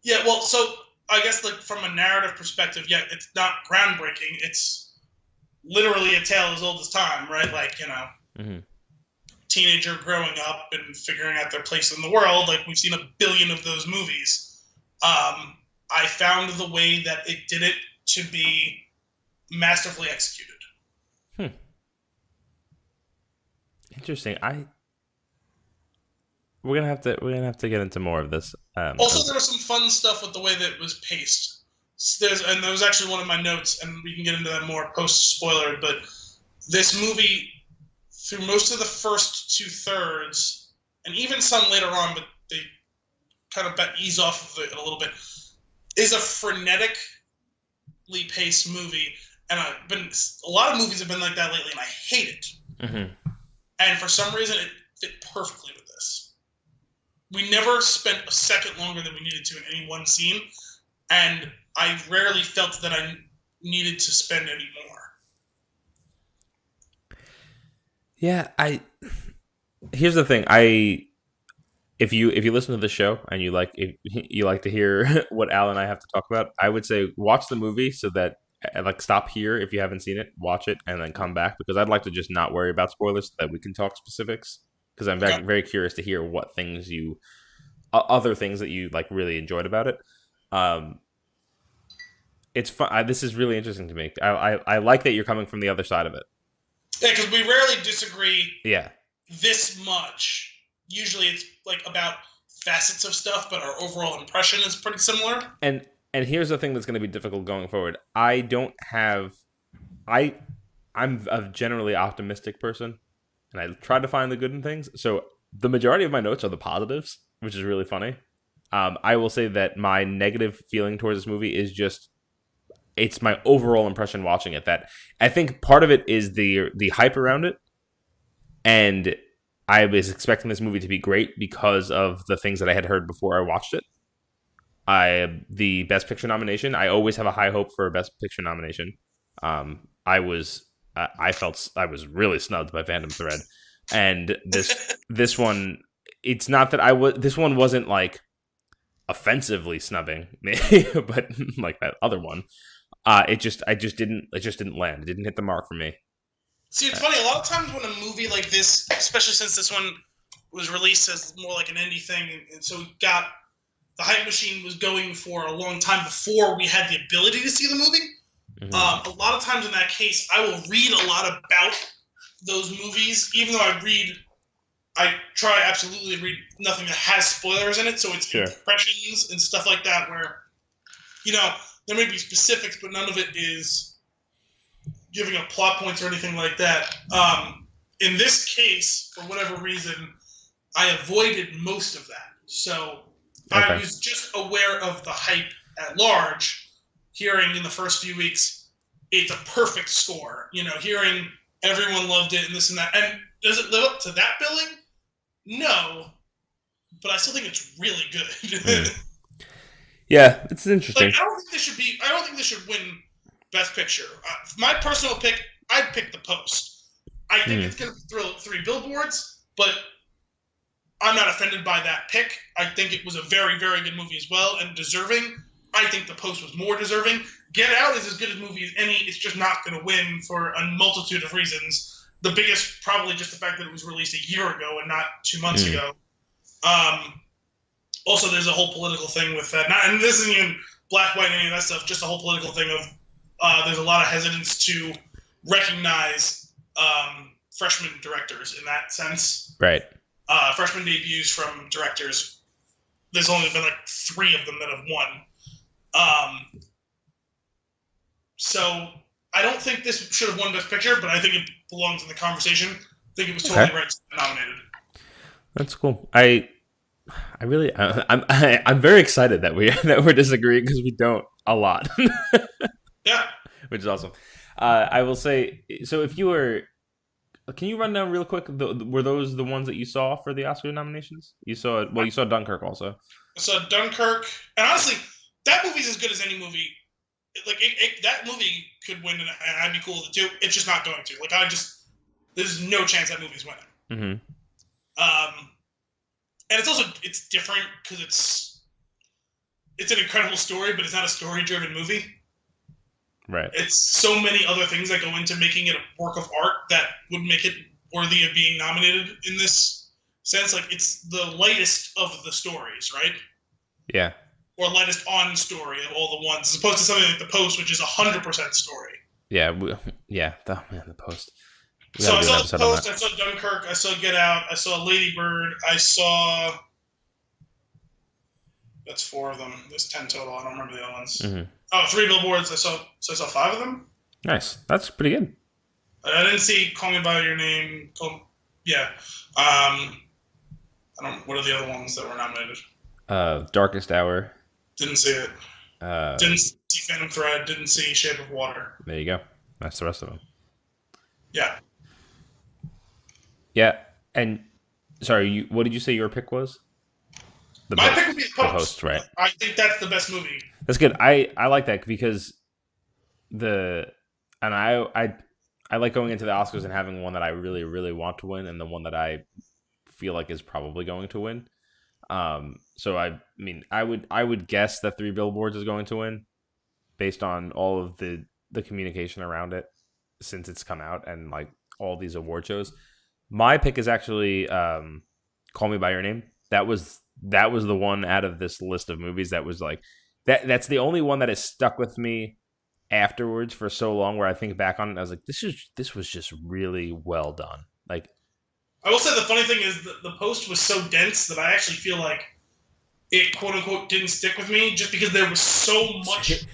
Yeah, well, so I guess like from a narrative perspective, yeah, it's not groundbreaking. It's literally a tale as old as time, right? Like, mm-hmm. Teenager growing up and figuring out their place in the world. Like, we've seen a billion of those movies. I found the way that it did it to be masterfully executed. Interesting. We're gonna have to get into more of this. Also, there was some fun stuff with the way that it was paced. And that was actually one of my notes, and we can get into that more post spoiler. But this movie, through most of the first 2/3, and even some later on, but they kind of ease off of it a little bit, is a frenetically paced movie. And a lot of movies have been like that lately, and I hate it. Mm-hmm. And for some reason, it fit perfectly with this. We never spent a second longer than we needed to in any one scene, and I rarely felt that I needed to spend any more. Yeah, here's the thing. If you listen to the show and you like to hear what Al and I have to talk about, I would say watch the movie so that stop here if you haven't seen it, watch it, and then come back, because I'd like to just not worry about spoilers so that we can talk specifics, because I'm very, very curious to hear what things other things that you like really enjoyed about it. It's fun. This is really interesting to me. I like that you're coming from the other side of it. Yeah, because we rarely disagree. Yeah. This much. Usually it's like about facets of stuff, but our overall impression is pretty similar. And here's the thing that's going to be difficult going forward. I'm a generally optimistic person, and I try to find the good in things. So the majority of my notes are the positives, which is really funny. I will say that my negative feeling towards this movie is just, it's my overall impression watching it. That I think part of it is the hype around it, and I was expecting this movie to be great because of the things that I had heard before I watched it. The Best Picture nomination, I always have a high hope for a Best Picture nomination. I felt I was really snubbed by Phantom Thread, and this one, it's not that this one wasn't like offensively snubbing me, but like that other one, it just didn't land. It didn't hit the mark for me. See, it's funny. A lot of times when a movie like this, especially since this one was released as more like an indie thing, and so we got. The hype machine was going for a long time before we had the ability to see the movie. Mm-hmm. A lot of times in that case, I will read a lot about those movies, even though I try absolutely to read nothing that has spoilers in it, so it's impressions and stuff like that where, there may be specifics, but none of it is giving up plot points or anything like that. In this case, for whatever reason, I avoided most of that. So I was just aware of the hype at large, hearing in the first few weeks, it's a perfect score. Hearing everyone loved it and this and that. And does it live up to that billing? No. But I still think it's really good. Yeah, it's interesting. I don't think this should win Best Picture. My personal pick, I'd pick The Post. I think it's going to throw 3 billboards, but I'm not offended by that pick. I think it was a very, very good movie as well, and deserving. I think The Post was more deserving. Get Out is as good a movie as any. It's just not going to win for a multitude of reasons. The biggest, probably just the fact that it was released a year ago and not 2 months ago. Also, there's a whole political thing with that. And this isn't even black, white, any of that stuff. Just a whole political thing of there's a lot of hesitance to recognize freshman directors in that sense. Right. Freshman debuts from directors. There's only been like 3 of them that have won. So I don't think this should have won Best Picture, but I think it belongs in the conversation. think it was totally right to be nominated. That's cool. I'm very excited that we're disagreeing because we don't a lot. Yeah. Which is awesome. I will say, so if you were, can you run down real quick? Were those the ones that you saw for the Oscar nominations? You saw Dunkirk also. I saw Dunkirk, and honestly, that movie's as good as any movie. Like that movie could win, and I'd be cool with it too. It's just not going to. Like there's no chance that movie's winning. Mm-hmm. And it's different because it's an incredible story, but it's not a story-driven movie. Right. It's so many other things that go into making it a work of art that would make it worthy of being nominated in this sense. Like, it's the lightest of the stories, right? Yeah. Or lightest on story of all the ones, as opposed to something like The Post, which is 100% story. Yeah. The Post. So I saw The Post, I saw Dunkirk, I saw Get Out, I saw Lady Bird, I saw... That's 4 of them. There's 10 total. I don't remember the other ones. Mm-hmm. Oh, 3 billboards. I saw 5 of them. Nice. That's pretty good. I didn't see Call Me by Your Name. Yeah. What are the other ones that were nominated? Darkest Hour. Didn't see it. Didn't see Phantom Thread. Didn't see Shape of Water. There you go. That's the rest of them. Yeah. Yeah. And sorry, what did you say your pick was? My pick would be The Post, right? I think that's the best movie. That's good. I like that because I like going into the Oscars and having one that I really, really want to win and the one that I feel like is probably going to win. So I mean, I would guess that 3 Billboards is going to win based on all of the communication around it since it's come out and like all these award shows. My pick is actually Call Me by Your Name. That was the one out of this list of movies that was like that's the only one that has stuck with me afterwards for so long, where I think back on it and I was like, this was just really well done. Like, I will say the funny thing is that The Post was so dense that I actually feel like it, quote unquote, didn't stick with me just because there was so much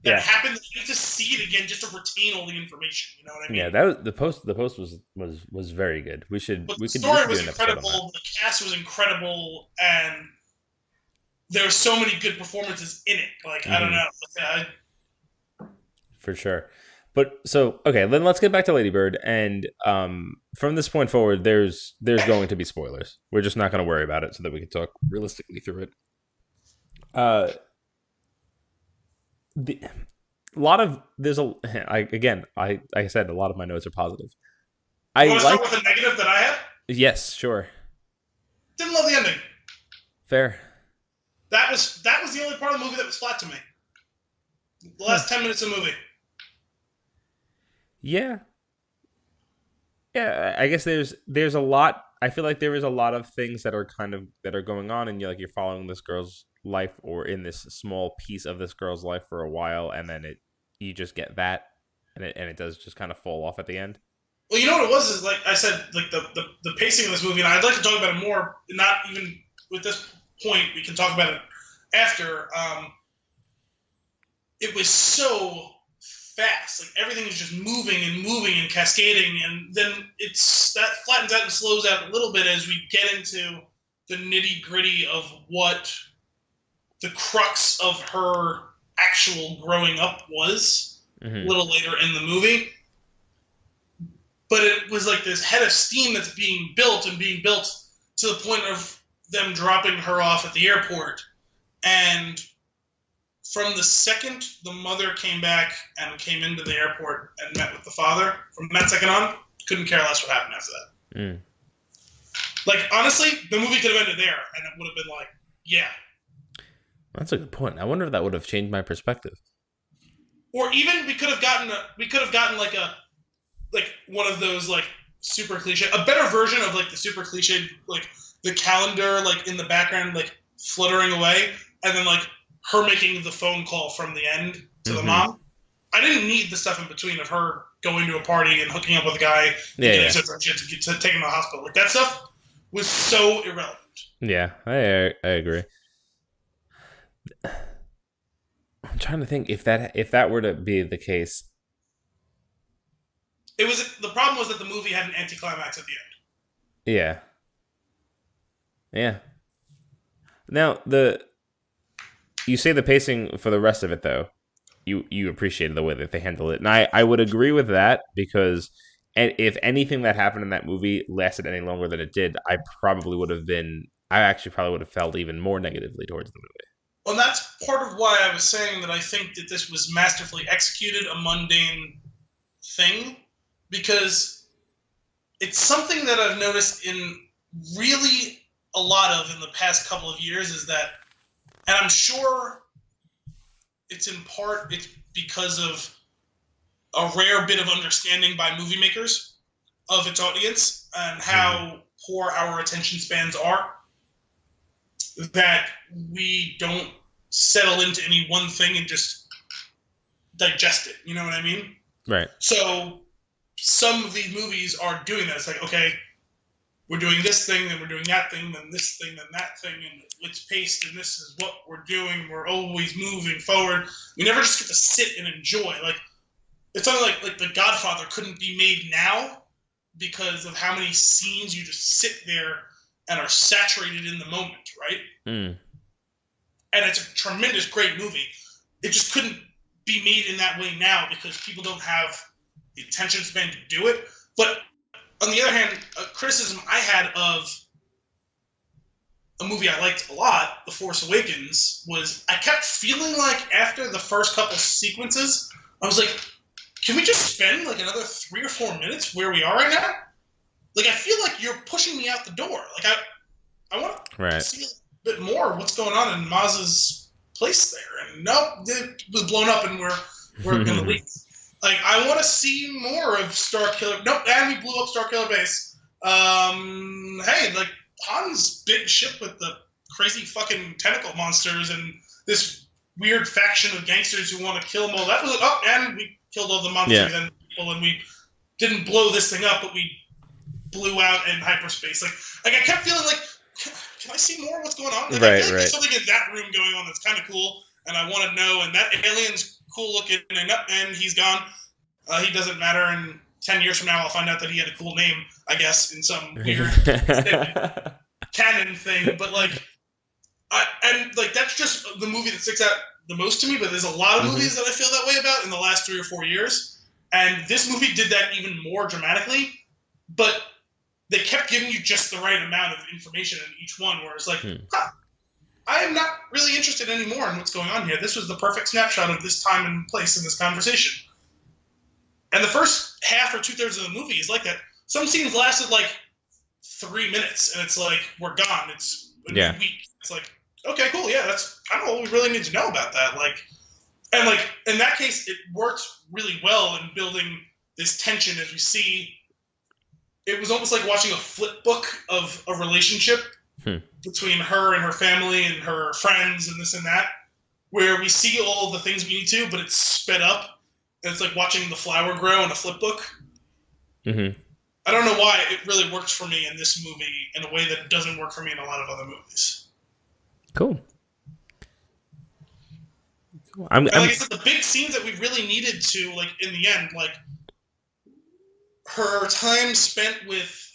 that happened that you need to see it again just to retain all the information. You know what I mean? Yeah, that was The Post. The Post was very good. The story was incredible. The cast was incredible, and there were so many good performances in it. Like, I don't know. For sure. But so, okay, then let's get back to Lady Bird. And from this point forward, there's going to be spoilers. We're just not going to worry about it so that we can talk realistically through it. I said a lot of my notes are positive. You want to start with the negative that I had? Yes, sure. Didn't love the ending. Fair. That was the only part of the movie that was flat to me. The last 10 minutes of the movie. Yeah. Yeah, I guess there's a lot. I feel like there is a lot of things that are going on, and you're following this girl's life, or in this small piece of this girl's life for a while, and then you just get that, and it does just kind of fall off at the end. Well, you know what it was is, like I said, like the pacing of this movie, and I'd like to talk about it more. Not even with this point, we can talk about it after. It was so fast, like everything is just moving and cascading, and then that flattens out and slows out a little bit as we get into the nitty gritty of what the crux of her actual growing up was a little later in the movie. But it was like this head of steam that's being built to the point of them dropping her off at the airport. And from the second the mother came back and came into the airport and met with the father, from that second on, couldn't care less what happened after that. Like, honestly, the movie could have ended there, and it would have been like, yeah. That's a good point. I wonder if that would have changed my perspective. Or even we could have gotten like one of those like super cliche, a better version of like the super cliche, like the calendar like in the background like fluttering away, and then like her making the phone call from the end to the mom. I didn't need the stuff in between of her going to a party and hooking up with a guy to take him to the hospital. Like, that stuff was so irrelevant. Yeah, I agree. I'm trying to think if that were to be the case. The problem was that the movie had an anticlimax at the end. Yeah. Yeah. Now, you say the pacing for the rest of it, though. You appreciated the way that they handled it. And I would agree with that, because if anything that happened in that movie lasted any longer than it did, I actually probably would have felt even more negatively towards the movie. Well, that's part of why I was saying that I think that this was masterfully executed, a mundane thing, because it's something that I've noticed in really a lot of in the past couple of years is that, and I'm sure it's because of a rare bit of understanding by movie makers of its audience and how poor our attention spans are, that we don't settle into any one thing and just digest it. You know what I mean? Right. So some of these movies are doing that. It's like, okay, we're doing this thing, then we're doing that thing, then this thing, then that thing, and it's paced, and this is what we're doing. We're always moving forward. We never just get to sit and enjoy. Like, it's something like The Godfather couldn't be made now because of how many scenes you just sit there and are saturated in the moment, right? Mm. And it's a tremendous, great movie. It just couldn't be made in that way now because people don't have the attention span to do it. But on the other hand, a criticism I had of a movie I liked a lot, The Force Awakens, was I kept feeling like after the first couple sequences, I was like, can we just spend like another 3 or 4 minutes where we are right now? Like, I feel like you're pushing me out the door. Like, I want to see a bit more of what's going on in Maz's place there. And nope, it was blown up and we're going to leave. Like, I want to see more of Starkiller. Nope, and we blew up Starkiller Base. Hey, like, Han's big ship with the crazy fucking tentacle monsters and this weird faction of gangsters who want to kill them all. That was like, oh, and we killed all the monsters and people, and we didn't blow this thing up, but we blew out in hyperspace. Like I kept feeling like, can I see more of what's going on? Like, I feel like there's something in that room going on that's kind of cool, and I want to know. And that alien's cool looking, and he's gone. He doesn't matter. And 10 years from now, I'll find out that he had a cool name, I guess, in some weird canon thing. But like, that's just the movie that sticks out the most to me. But there's a lot of movies that I feel that way about in the last 3 or 4 years, and this movie did that even more dramatically. But they kept giving you just the right amount of information in each one, where it's like, I am not really interested anymore in what's going on here. This was the perfect snapshot of this time and place in this conversation. And the first half or 2/3 of the movie is like that. Some scenes lasted like 3 minutes, and it's like, we're gone. It's a new week. It's like, okay, cool, yeah, that's kind of all we really need to know about that. Like, and like, in that case, it worked really well in building this tension as we see. It was almost like watching a flip book of a relationship between her and her family and her friends and this and that, where we see all the things we need to, but it's sped up. And it's like watching the flower grow in a flip book. Mm-hmm. I don't know why it really works for me in this movie in a way that it doesn't work for me in a lot of other movies. Cool. And like I said, the big scenes that we really needed to, like, in the end, like, her time spent with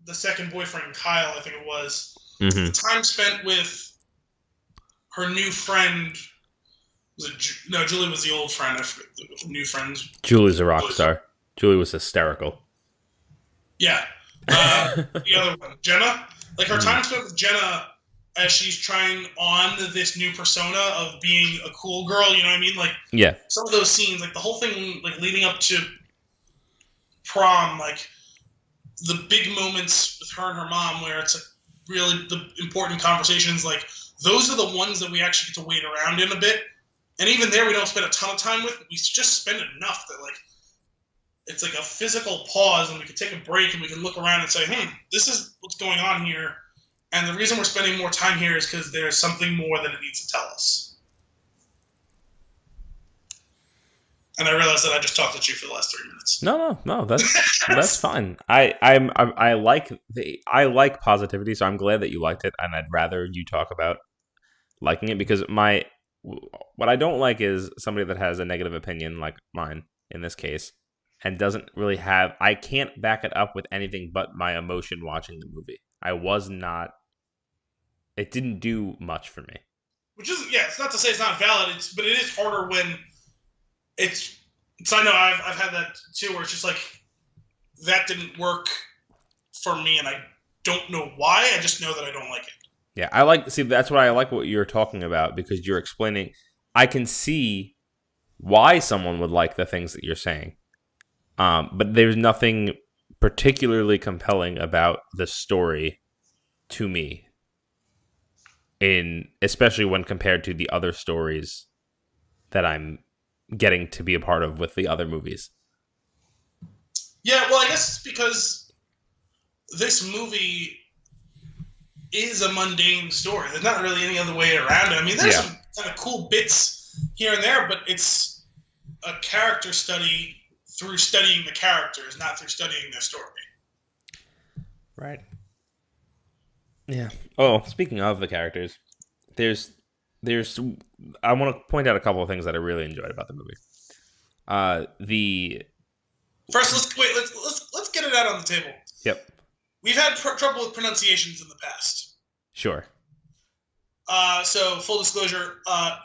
the second boyfriend, Kyle, I think it was. Mm-hmm. The time spent with her new friend. No, Julie was the old friend. I forget the new friend. Julie's a rock star. Julie was hysterical. Yeah. The other one, Jenna. Like, her time spent with Jenna as she's trying on this new persona of being a cool girl, you know what I mean? Like, yeah. Some of those scenes, like the whole thing, like leading up to prom, like the big moments with her and her mom where it's like really the important conversations, like those are the ones that we actually get to wait around in a bit. And even there, we don't spend a ton of time with. We just spend enough that, like, it's like a physical pause, and we can take a break, and we can look around and say, this is what's going on here. And the reason we're spending more time here is because there's something more that it needs to tell us. And I realized that I just talked at you for the last 3 minutes. No, that's fine. I like positivity, so I'm glad that you liked it, and I'd rather you talk about liking it, because what I don't like is somebody that has a negative opinion like mine in this case, and doesn't really have. I can't back it up with anything but my emotion watching the movie. I was not. It didn't do much for me. Which is, yeah, it's not to say it's not valid. But it is harder when it's. So I know I've had that too, where it's just like that didn't work for me, and I don't know why. I just know that I don't like it. Yeah, that's what I like what you're talking about, because you're explaining. I can see why someone would like the things that you're saying, but there's nothing particularly compelling about the story to me, especially when compared to the other stories that I'm getting to be a part of with the other movies. Yeah, well, I guess it's because this movie is a mundane story. There's not really any other way around it. I mean, there's some kind of cool bits here and there, but it's a character study through studying the characters, not through studying their story. Right. Yeah. Oh, speaking of the characters, there's I want to point out a couple of things that I really enjoyed about the movie. First, let's get it out on the table. Yep. We've had trouble with pronunciations in the past. Sure. So full disclosure,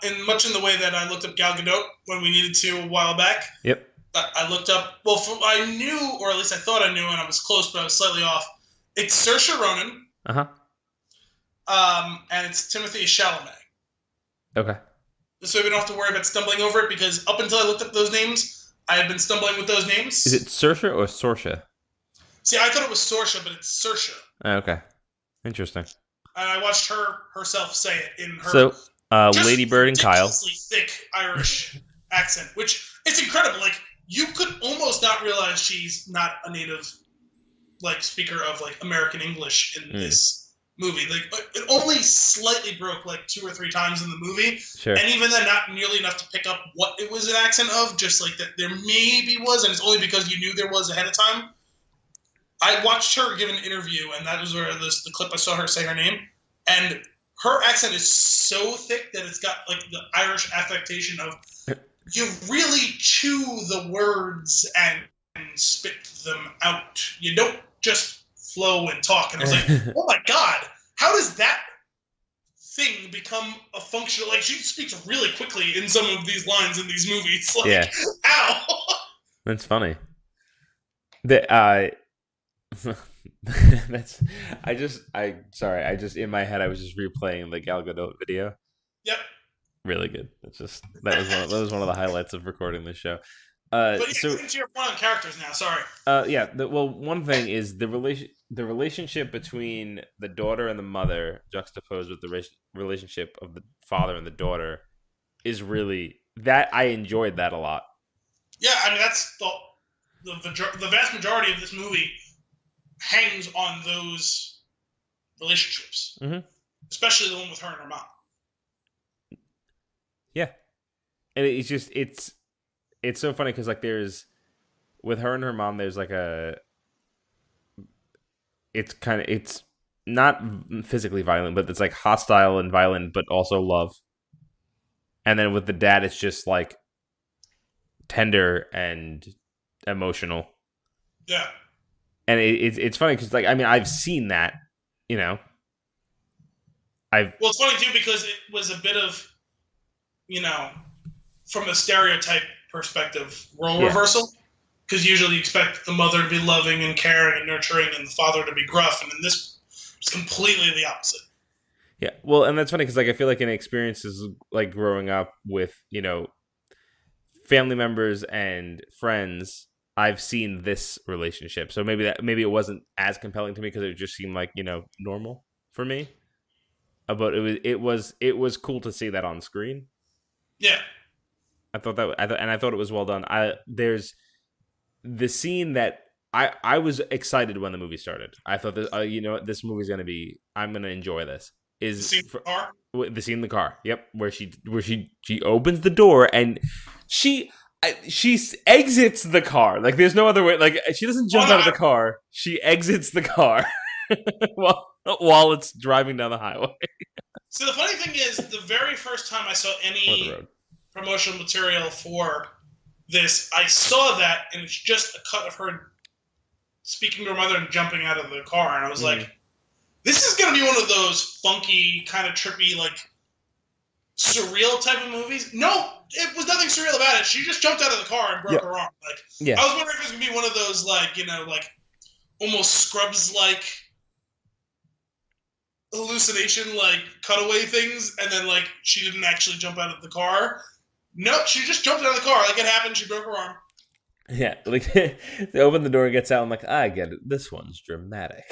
in the way that I looked up Gal Gadot when we needed to a while back. Yep. I looked up. Well, I knew, or at least I thought I knew, and I was close, but I was slightly off. It's Saoirse Ronan. And it's Timothée Chalamet. Okay. This way we don't have to worry about stumbling over it, because up until I looked up those names, I had been stumbling with those names. Is it Saoirse or Saoirse? See, I thought it was Saoirse, but it's Saoirse. Okay. Interesting. And I watched herself say it in her Lady Bird and Kyle. Thick Irish accent, which is incredible. Like, you could almost not realize she's not a native, like, speaker of, like, American English in this movie. Like, it only slightly broke, like, 2 or 3 times in the movie. Sure. And even then, not nearly enough to pick up what it was an accent of, just like that there maybe was, and it's only because you knew there was ahead of time. I watched her give an interview, and that was where the clip I saw her say her name, and her accent is so thick that it's got, like, the Irish affectation of you really chew the words and spit them out. You don't just flow and talk. And I was like, oh my God, how does that thing become a functional? Like, she speaks really quickly in some of these lines in these movies. Like, ow. That's funny. In my head I was just replaying the Gal Gadot video. Yep. Really good. That was one of the highlights of recording this show. But getting to your point on characters now. Sorry. One thing is the relationship between the daughter and the mother juxtaposed with the relationship of the father and the daughter is really that I enjoyed that a lot. Yeah, I mean that's the vast majority of this movie hangs on those relationships, especially the one with her and her mom. Yeah, and it's so funny because like there's with her and her mom there's like it's not physically violent, but it's like hostile and violent, but also love. And then with the dad, it's just like tender and emotional. Yeah. And it's funny because, like, I mean, I've seen that, you know. Well, it's funny, too, because it was a bit of, you know, from a stereotype perspective, role reversal. Because usually you expect the mother to be loving and caring and nurturing and the father to be gruff. And in this, it's completely the opposite. Yeah, well, and that's funny because, like, I feel like in experiences, like, growing up with, you know, family members and friends, I've seen this relationship. So maybe it wasn't as compelling to me because it just seemed like, you know, normal for me. But it was cool to see that on screen. Yeah, I thought it was well done. There's the scene that I was excited when the movie started. I thought that you know what, this movie's gonna be. I'm gonna enjoy this. Is the scene in the car? The scene in the car. Yep, where she opens the door and she exits the car. Like there's no other way. Like she doesn't jump out of the car. She exits the car while it's driving down the highway. So the funny thing is, the very first time I saw any promotional material for this. I saw that, and it's just a cut of her speaking to her mother and jumping out of the car, and I was like, this is going to be one of those funky, kind of trippy, like, surreal type of movies. No, it was nothing surreal about it. She just jumped out of the car and broke her arm. Like, I was wondering if it was going to be one of those, like, like, almost Scrubs-like hallucination, like, cutaway things, and then, like, she didn't actually jump out of the car. Nope, she just jumped out of the car. Like, it happened, she broke her arm. Yeah, like, they open the door and gets out, I'm like, I get it. This one's dramatic.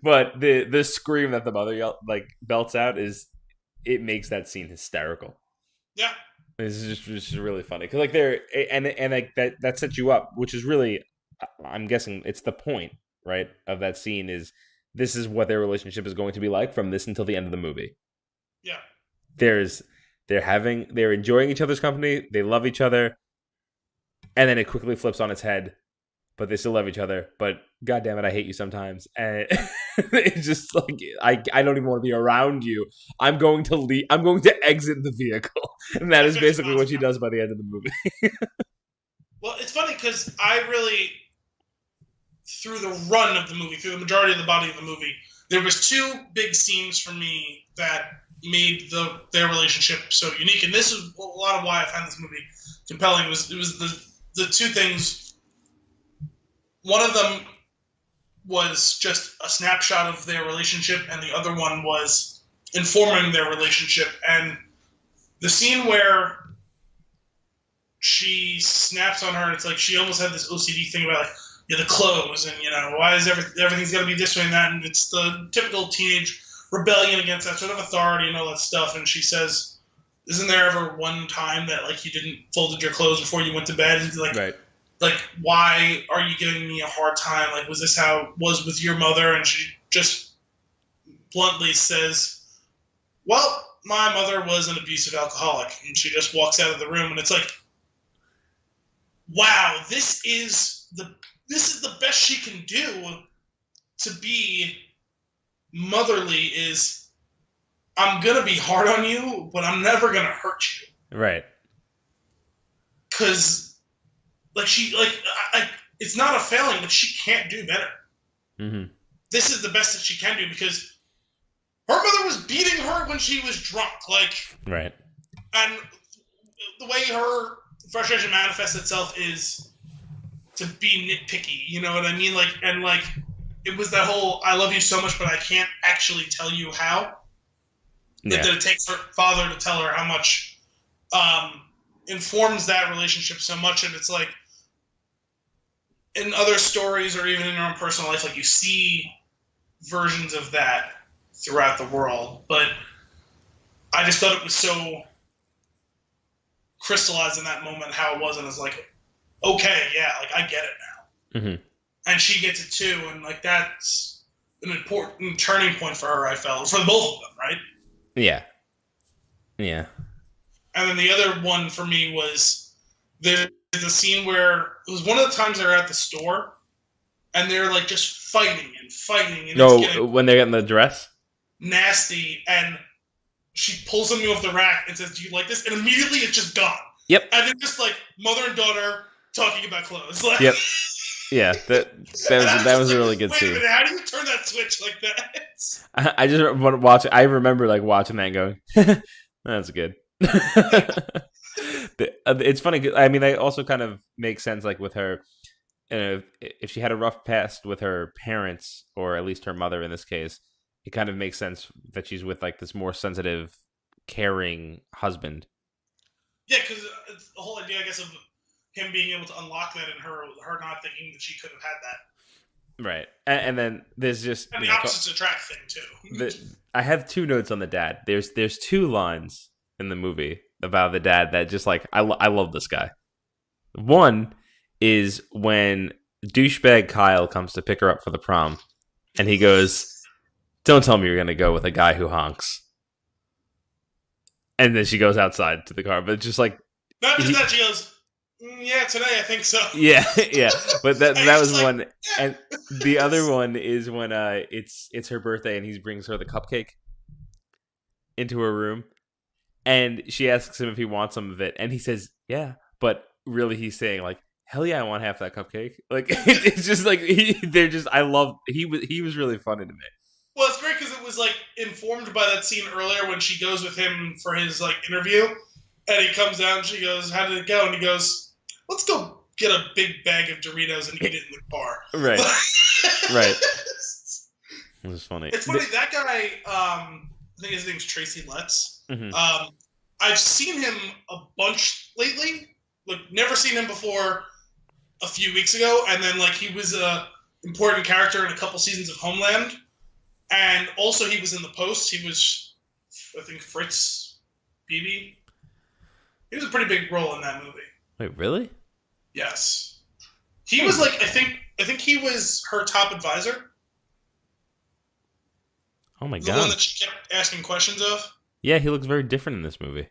But the scream that the mother belts out it makes that scene hysterical. Yeah, it's just really funny because like they're and like that sets you up, which is really, I'm guessing it's the point, right, of that scene is this is what their relationship is going to be like from this until the end of the movie. Yeah, they're enjoying each other's company, they love each other, and then it quickly flips on its head. But they still love each other. But God damn it, I hate you sometimes. And it's just like I don't even want to be around you. I'm going to leave. I'm going to exit the vehicle, and that is basically what she does by the end of the movie. Well, it's funny because I really, through the run of the movie, through the majority of the body of the movie, there was two big scenes for me that made their relationship so unique. And this is a lot of why I found this movie compelling. It was the two things. One of them was just a snapshot of their relationship, and the other one was informing their relationship. And the scene where she snaps on her, and it's like she almost had this OCD thing about, like, the clothes, and, why is everything's got to be this way and that, and it's the typical teenage rebellion against that sort of authority and all that stuff. And she says, isn't there ever one time that, like, you didn't folded your clothes before you went to bed? And like, right. Like, why are you giving me a hard time? Like, was this how it was with your mother? And she just bluntly says, well, my mother was an abusive alcoholic. And she just walks out of the room, and it's like, wow, this is the best she can do to be motherly is, I'm going to be hard on you, but I'm never going to hurt you. Right. Because, like, it's not a failing, but she can't do better. Mm-hmm. This is the best that she can do because her mother was beating her when she was drunk. Like, right. And the way her frustration manifests itself is to be nitpicky. You know what I mean? Like, and like, it was that whole, I love you so much, but I can't actually tell you how. Yeah. That it takes her father to tell her how much informs that relationship so much. And it's like, in other stories or even in your own personal life, like, you see versions of that throughout the world. But I just thought it was so crystallized in that moment how it was, and it's like, okay, yeah, like, I get it now. Mm-hmm. And she gets it too, and like, that's an important turning point for her, I felt, for both of them, right? Yeah. Yeah. And then the other one for me was there's a scene where it was one of the times they were at the store, and they're like just fighting. And it's when they're getting the dress? Nasty, and she pulls something off the rack and says, do you like this? And immediately it's just gone. Yep. And they're just like mother and daughter talking about clothes. Like, yep. Yeah, that was a really good scene. Wait a minute, how do you turn that switch like that? I just want to watch. I remember like watching that and going, that's good. It's funny. I mean, that also kind of makes sense, like with her, if she had a rough past with her parents, or at least her mother in this case, it kind of makes sense that she's with like this more sensitive, caring husband. Yeah, because it's the whole idea, I guess, of him being able to unlock that, and her not thinking that she could have had that. Right, and then there's just and the opposites attract thing too. I have two notes on the dad. There's two lines in the movie about the dad that just like I love this guy. One is when douchebag Kyle comes to pick her up for the prom, and he goes, "Don't tell me you're gonna go with a guy who honks." And then she goes outside to the car, but just like not just that, she goes, "Yeah, today I think so." Yeah, yeah. But that was like, one, and the other one is when it's her birthday and he brings her the cupcake into her room. And she asks him if he wants some of it, and he says, "Yeah," but really he's saying like, "Hell yeah, I want half that cupcake." Like it's just like he was really funny to me. Well, it's great because it was like informed by that scene earlier when she goes with him for his like interview, and he comes down and she goes, "How did it go?" And he goes, "Let's go get a big bag of Doritos and eat it in the car." Right, right. It was funny. It's funny that guy. I think his name's Tracy Letts. Mm-hmm. I've seen him a bunch lately. Like, never seen him before a few weeks ago, and then like he was a important character in a couple seasons of Homeland, and also he was in The Post. He was, I think, Fritz Beebe. He was a pretty big role in that movie. Wait, really? Yes, he was like I think he was her top advisor. Oh my god! The one that she kept asking questions of. Yeah, he looks very different in this movie.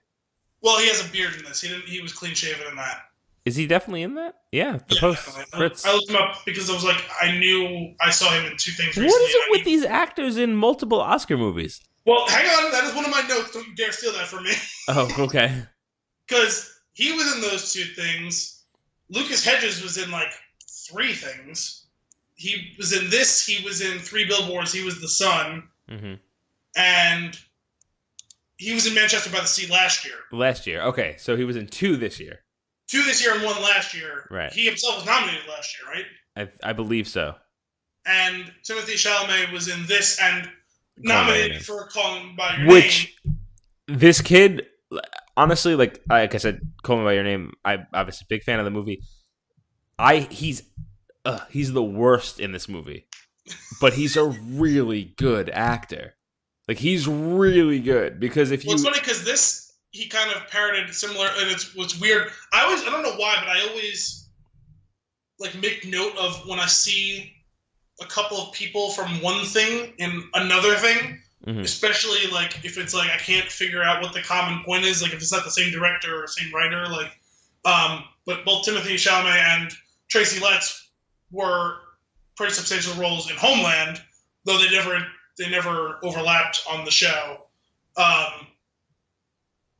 Well, he has a beard in this. He was clean shaven in that. Is he definitely in that? Yeah, The Post. Fritz. I looked him up because I was like, I saw him in two things recently. What is it with these actors in multiple Oscar movies? Well, hang on. That is one of my notes. Don't you dare steal that from me. Oh, okay. Because he was in those two things. Lucas Hedges was in like three things. He was in this. He was in 3 Billboards. He was the son. Mm-hmm. And he was in Manchester by the Sea last year. Last year. Okay, so he was in 2 this year. 2 this year and 1 last year. Right. He himself was nominated last year, right? I believe so. And Timothée Chalamet was in this and nominated for Calling by Your Name. Which, this kid, honestly, like I said, Call Me by Your Name, I'm obviously a big fan of the movie. He's the worst in this movie. But he's a really good actor. Like, he's really good. Because if you... Well, it's funny because this, he kind of parroted similar, and it's weird. I don't know why, but I always, like, make note of when I see a couple of people from one thing in another thing, mm-hmm. especially, like, if it's, like, I can't figure out what the common point is, like, if it's not the same director or same writer, like, but both Timothée Chalamet and Tracy Letts were pretty substantial roles in Homeland, though they never overlapped on the show. I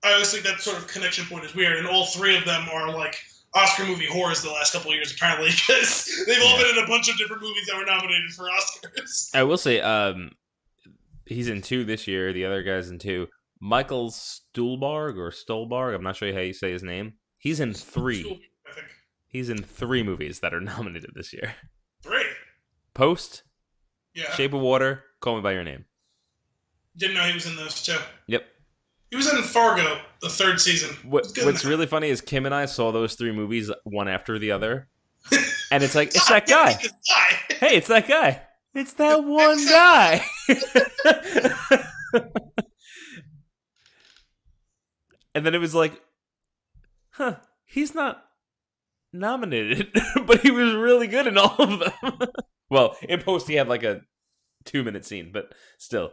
always think that sort of connection point is weird, and all 3 of them are like Oscar movie whores the last couple of years, apparently, because they've all been in a bunch of different movies that were nominated for Oscars. I will say, he's in 2 this year. The other guy's in 2. Michael Stolbarg. I'm not sure how you say his name. He's in 3. I think. He's in 3 movies that are nominated this year. 3? Post, Yeah. Shape of Water, Call Me by Your Name. Didn't know he was in those too. Yep. He was in Fargo, the 3rd season. What's really funny is Kim and I saw those 3 movies one after the other, and it's like, it's that guy. Hey, it's that guy. It's that one guy. And then it was like, huh, he's not nominated, but he was really good in all of them. Well, in Post, he had like a 2-minute scene, but still.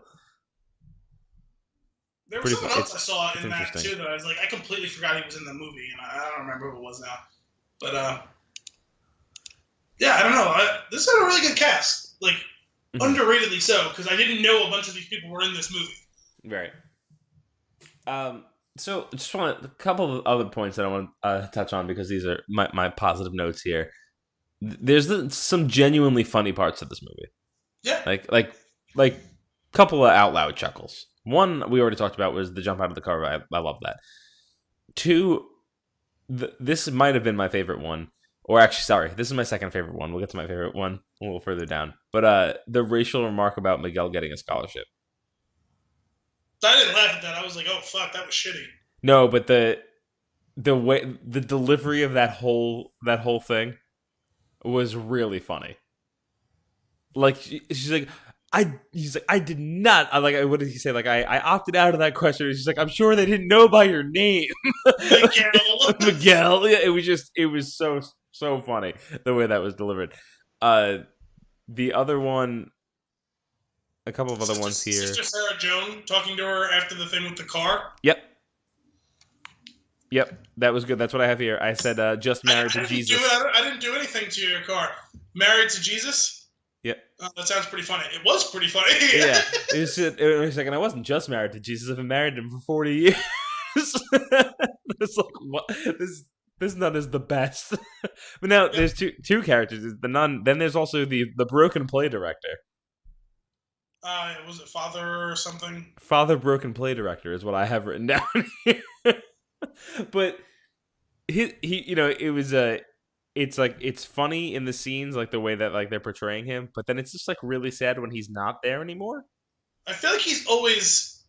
There was someone else I saw in that too that I was like, I completely forgot he was in the movie, and I don't remember who it was now. But yeah, I don't know. This had a really good cast, like underratedly so, because I didn't know a bunch of these people were in this movie. Right. So just want a couple of other points that I want to touch on because these are my positive notes here. There's some genuinely funny parts of this movie. Yeah. Like couple of out loud chuckles. One we already talked about was the jump out of the car. I love that. 2, this might have been my favorite one. Or actually, sorry, this is my second favorite one. We'll get to my favorite one a little further down. But the racial remark about Miguel getting a scholarship. I didn't laugh at that. I was like, oh, fuck, that was shitty. No, but the way, the delivery of that whole thing was really funny. Like, she's like, he's like, I did not. What did he say? Like, I opted out of that question. She's like, I'm sure they didn't know by your name. Miguel. Miguel. Yeah, it was so funny the way that was delivered. The other one, a couple of other ones here. Sister Sarah Joan talking to her after the thing with the car. Yep, that was good. That's what I have here. I said, just married to Jesus. I didn't do anything to your car. Married to Jesus? Yep. That sounds pretty funny. It was pretty funny. Yeah. It was like, and I wasn't just married to Jesus. I've been married to him for 40 years. It's like, what? This nun is the best. But now there's two characters. There's the nun. Then there's also the broken play director. Was it Father or something? Father Broken Play Director is what I have written down here. But he it was it's like, it's funny in the scenes, like the way that like they're portraying him, but then it's just like really sad when he's not there anymore. I feel like he's always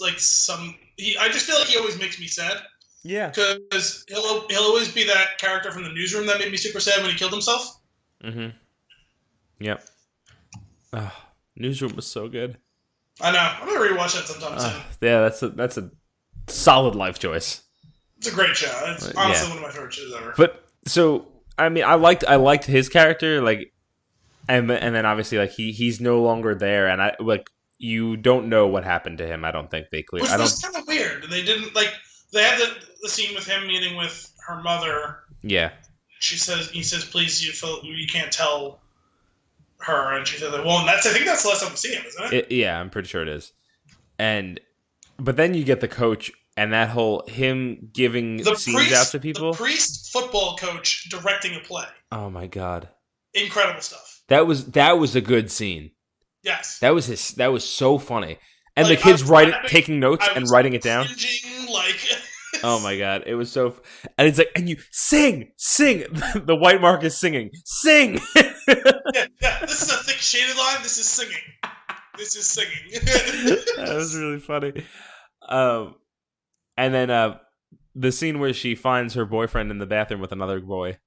like I just feel like he always makes me sad. Yeah. Because he'll always be that character from the newsroom that made me super sad when he killed himself. Mm-hmm. Yep. Oh, Newsroom was so good. I know. I'm gonna rewatch that sometime soon. Yeah, that's a solid life choice. It's a great show. It's honestly one of my favorite shows ever. But so I mean, I liked his character, like, and then obviously like he's no longer there, and I like, you don't know what happened to him. I don't think they clear. Which was kind of weird. They didn't like. They had the scene with him meeting with her mother. Yeah. He says, please, you can't tell her, and she said, well, I think that's the last time we see him, isn't it? Yeah, I'm pretty sure it is. But then you get the coach, and that whole him giving scenes out to people. The priest football coach directing a play. Oh my god! Incredible stuff. That was a good scene. Yes. That was so funny, and like, the kids taking notes and writing it down. Oh my god, it was so. And it's like, and you sing. The white mark is singing. Sing. Yeah. This is a thick shaded line. This is singing. That was really funny. And then the scene where she finds her boyfriend in the bathroom with another boy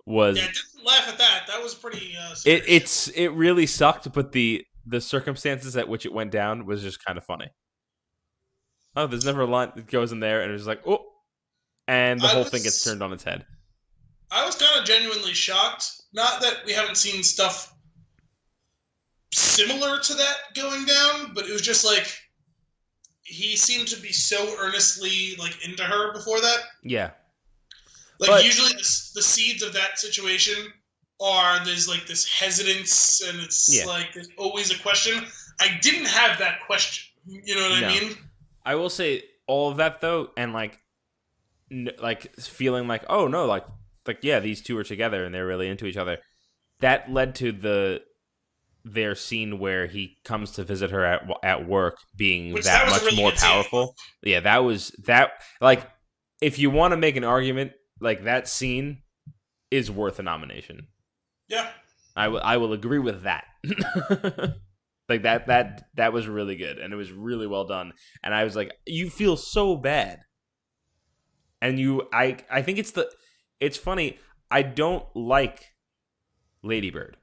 was. Yeah, I didn't laugh at that. That was pretty. It really sucked, but the circumstances at which it went down was just kind of funny. Oh, there's never a line that goes in there, and it's like, oh, and the whole thing gets turned on its head. I was kind of genuinely shocked. Not that we haven't seen stuff similar to that going down, but it was just like he seemed to be so earnestly like into her before that. Yeah. Usually the seeds of that situation are there's like this hesitance, and it's like there's always a question. I didn't have that question. You know what I mean? I will say all of that though, and like feeling like, oh no, like yeah, these two are together and they're really into each other. That led to their scene where he comes to visit her at work, being that much really more powerful. Scene. Yeah, that was that. Like, if you want to make an argument, like that scene is worth a nomination. Yeah, I will agree with that. Like that was really good, and it was really well done. And I was like, you feel so bad, and I think it's funny. I don't like Lady Bird.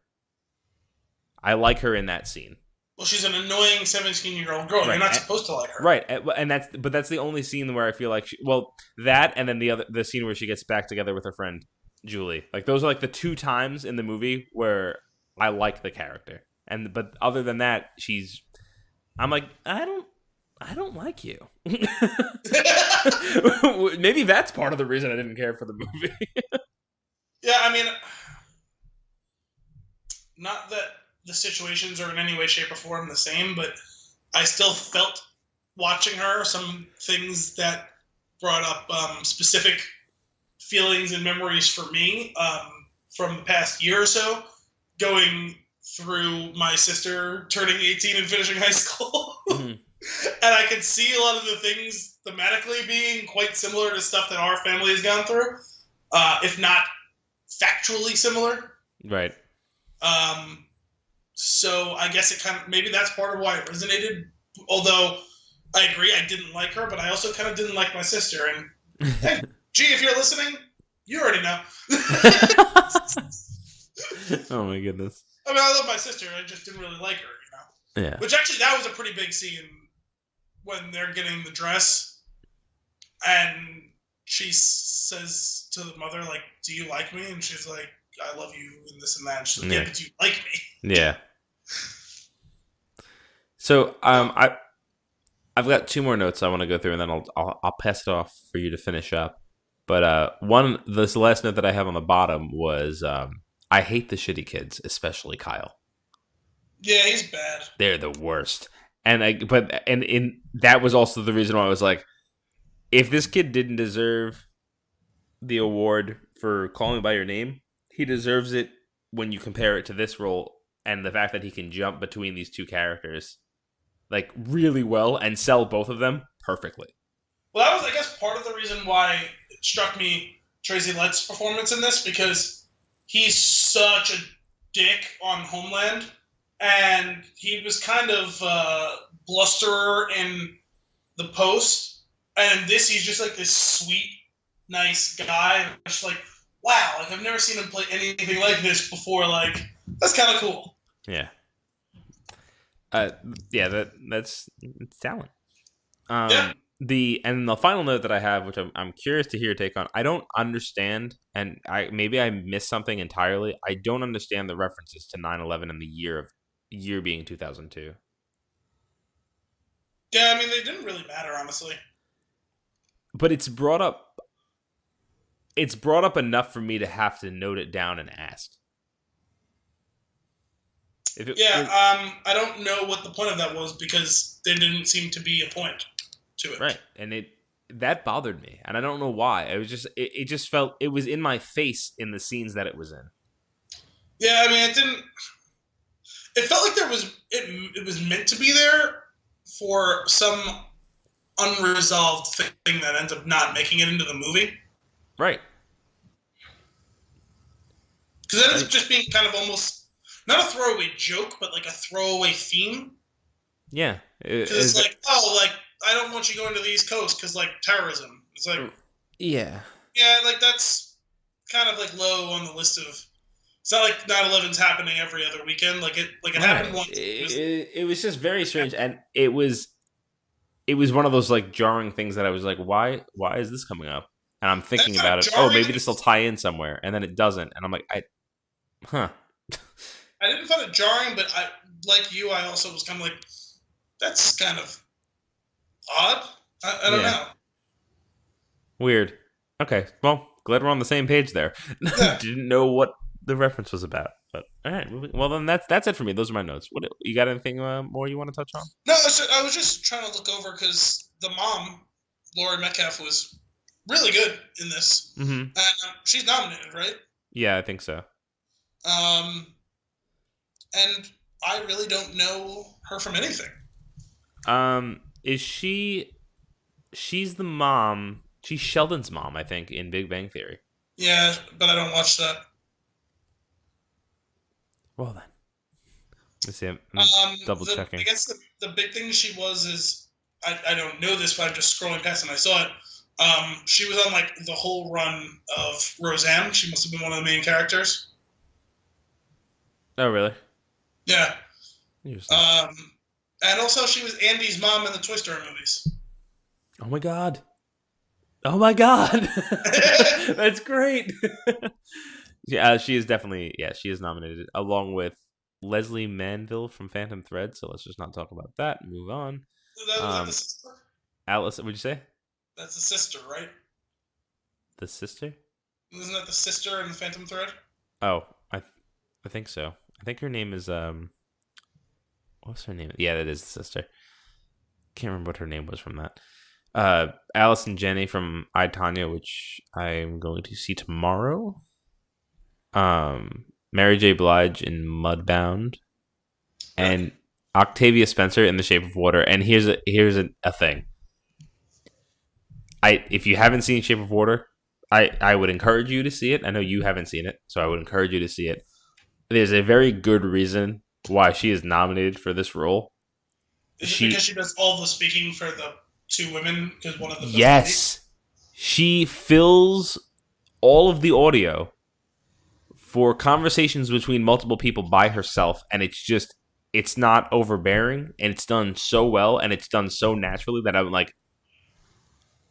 I like her in that scene. Well, she's an annoying 17-year-old girl. Right. You're not supposed to like her. Right, and that's the only scene where I feel like that, and then the scene where she gets back together with her friend Julie. Like, those are like the two times in the movie where I like the character. But other than that, I'm like, I don't like you. Maybe that's part of the reason I didn't care for the movie. Yeah, I mean, not that the situations are in any way, shape, or form the same, but I still felt watching her some things that brought up specific feelings and memories for me from the past year or so, going through my sister turning 18 and finishing high school. Mm-hmm. And I could see a lot of the things thematically being quite similar to stuff that our family has gone through, if not factually similar. Right. So I guess it kind of, maybe that's part of why it resonated. Although I agree, I didn't like her, but I also kind of didn't like my sister. And hey, G, if you're listening, you already know. Oh my goodness. I mean, I love my sister. I just didn't really like her, Yeah. Which actually, that was a pretty big scene when they're getting the dress, and she says to the mother, like, "Do you like me?" And she's like, "I love you," and this and that. And she's like, "Yeah, but do you like me?" Yeah. So, I've got two more notes I want to go through, and then I'll pass it off for you to finish up. But this last note that I have on the bottom was, I hate the shitty kids, especially Kyle. Yeah, he's bad. They're the worst. And that was also the reason why I was like, if this kid didn't deserve the award for Call Me by Your Name, he deserves it when you compare it to this role and the fact that he can jump between these two characters like really well and sell both of them perfectly. Well, that was, I guess, part of the reason why it struck me Tracy Letts' performance in this, because he's such a dick on Homeland, and he was kind of blusterer in The Post, and this he's just like this sweet, nice guy. I'm just like, wow, like I've never seen him play anything like this before. Like, that's kind of cool. Yeah. That's talent. Yeah. The final note that I have, which I'm curious to hear your take on, I don't understand, and maybe I missed something entirely. I don't understand the references to 9/11 and the year being 2002. Yeah, I mean they didn't really matter, honestly. But it's brought up. It's brought up enough for me to have to note it down and ask. I don't know what the point of that was because there didn't seem to be a point to it. Right, and that bothered me, and I don't know why. It was just it just felt it was in my face in the scenes that it was in. Yeah, I mean it didn't. It felt like it was meant to be there for some unresolved thing that ends up not making it into the movie. Right. Because that ends up just being kind of almost not a throwaway joke, but like a throwaway theme. Yeah. It's like, oh, like I don't want you going to the East Coast because like terrorism. It's like, yeah, like that's kind of like low on the list of. It's not like 9/11's happening every other weekend. Like it happened once. It was just very strange, and it was one of those like jarring things that I was like, why is this coming up? And I'm thinking about it. Oh, maybe this will tie in somewhere, and then it doesn't, and I'm like, I didn't find it jarring, but like you, I also was kind of like, that's kind of odd. I don't know. Weird. Okay, well, glad we're on the same page there. Yeah. Didn't know what the reference was about, but all right. Well, then that's it for me. Those are my notes. What you got? Anything more you want to touch on? No, I was just trying to look over because the mom, Laurie Metcalf, was really good in this, and she's nominated, right? Yeah, I think so. And I really don't know her from anything. Is she? She's the mom. She's Sheldon's mom, I think, in Big Bang Theory. Yeah, but I don't watch that. Well then, let's see. I'm double checking. I guess the big thing she was is I don't know this, but I'm just scrolling past and I saw it. She was on like the whole run of Roseanne. She must have been one of the main characters. Oh really? Yeah. And also she was Andy's mom in the Toy Story movies. Oh my god. Oh my god. That's great. Yeah, she is definitely, she is nominated along with Leslie Manville from Phantom Thread, so let's just not talk about that and move on. Is that the sister? Alice, what'd you say? That's the sister, right? The sister? Isn't that the sister in the Phantom Thread? Oh, I think so. I think her name is what's her name? Yeah, that is the sister. Can't remember what her name was from that. Alice and Jenny from I, Tonya, which I'm going to see tomorrow. Mary J. Blige in Mudbound, and Octavia Spencer in The Shape of Water. And here's a thing. If you haven't seen Shape of Water, I would encourage you to see it. I know you haven't seen it, so I would encourage you to see it. There's a very good reason why she is nominated for this role. Is it because she does all the speaking for the two women? Because one of them. Yes, she fills all of the audio for conversations between multiple people by herself, and it's not overbearing, and it's done so well, and it's done so naturally that I'm like,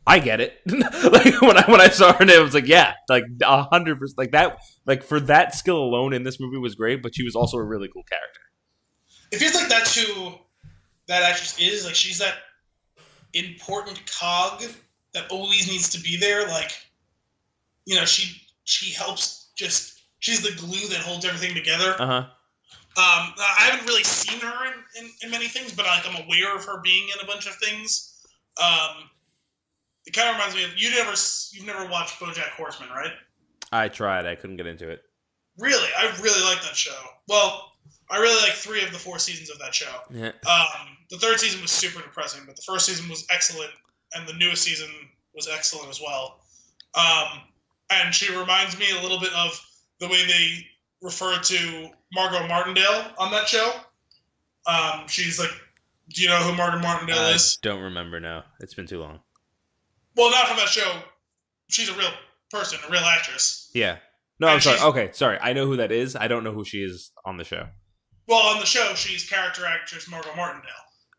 I get it. Like when I saw her name, I was like, yeah, like 100%, like that, like for that skill alone in this movie was great, but she was also a really cool character. It feels like that's who that actress is. Like she's that important cog that always needs to be there. Like, you know, she helps just. She's the glue that holds everything together. I haven't really seen her in many things, but like I'm aware of her being in a bunch of things. It kind of reminds me of you've never watched BoJack Horseman, right? I tried. I couldn't get into it. Really, I really like that show. Well, I really like 3 of the 4 seasons of that show. Yeah. The 3rd season was super depressing, but the 1st season was excellent, and the newest season was excellent as well. And she reminds me a little bit of the way they refer to Margot Martindale on that show. She's like, do you know who Margot Martindale is? I don't remember now. It's been too long. Well, not from that show. She's a real person, a real actress. Yeah. No, I'm sorry. Okay, sorry. I know who that is. I don't know who she is on the show. Well, on the show, she's character actress Margot Martindale.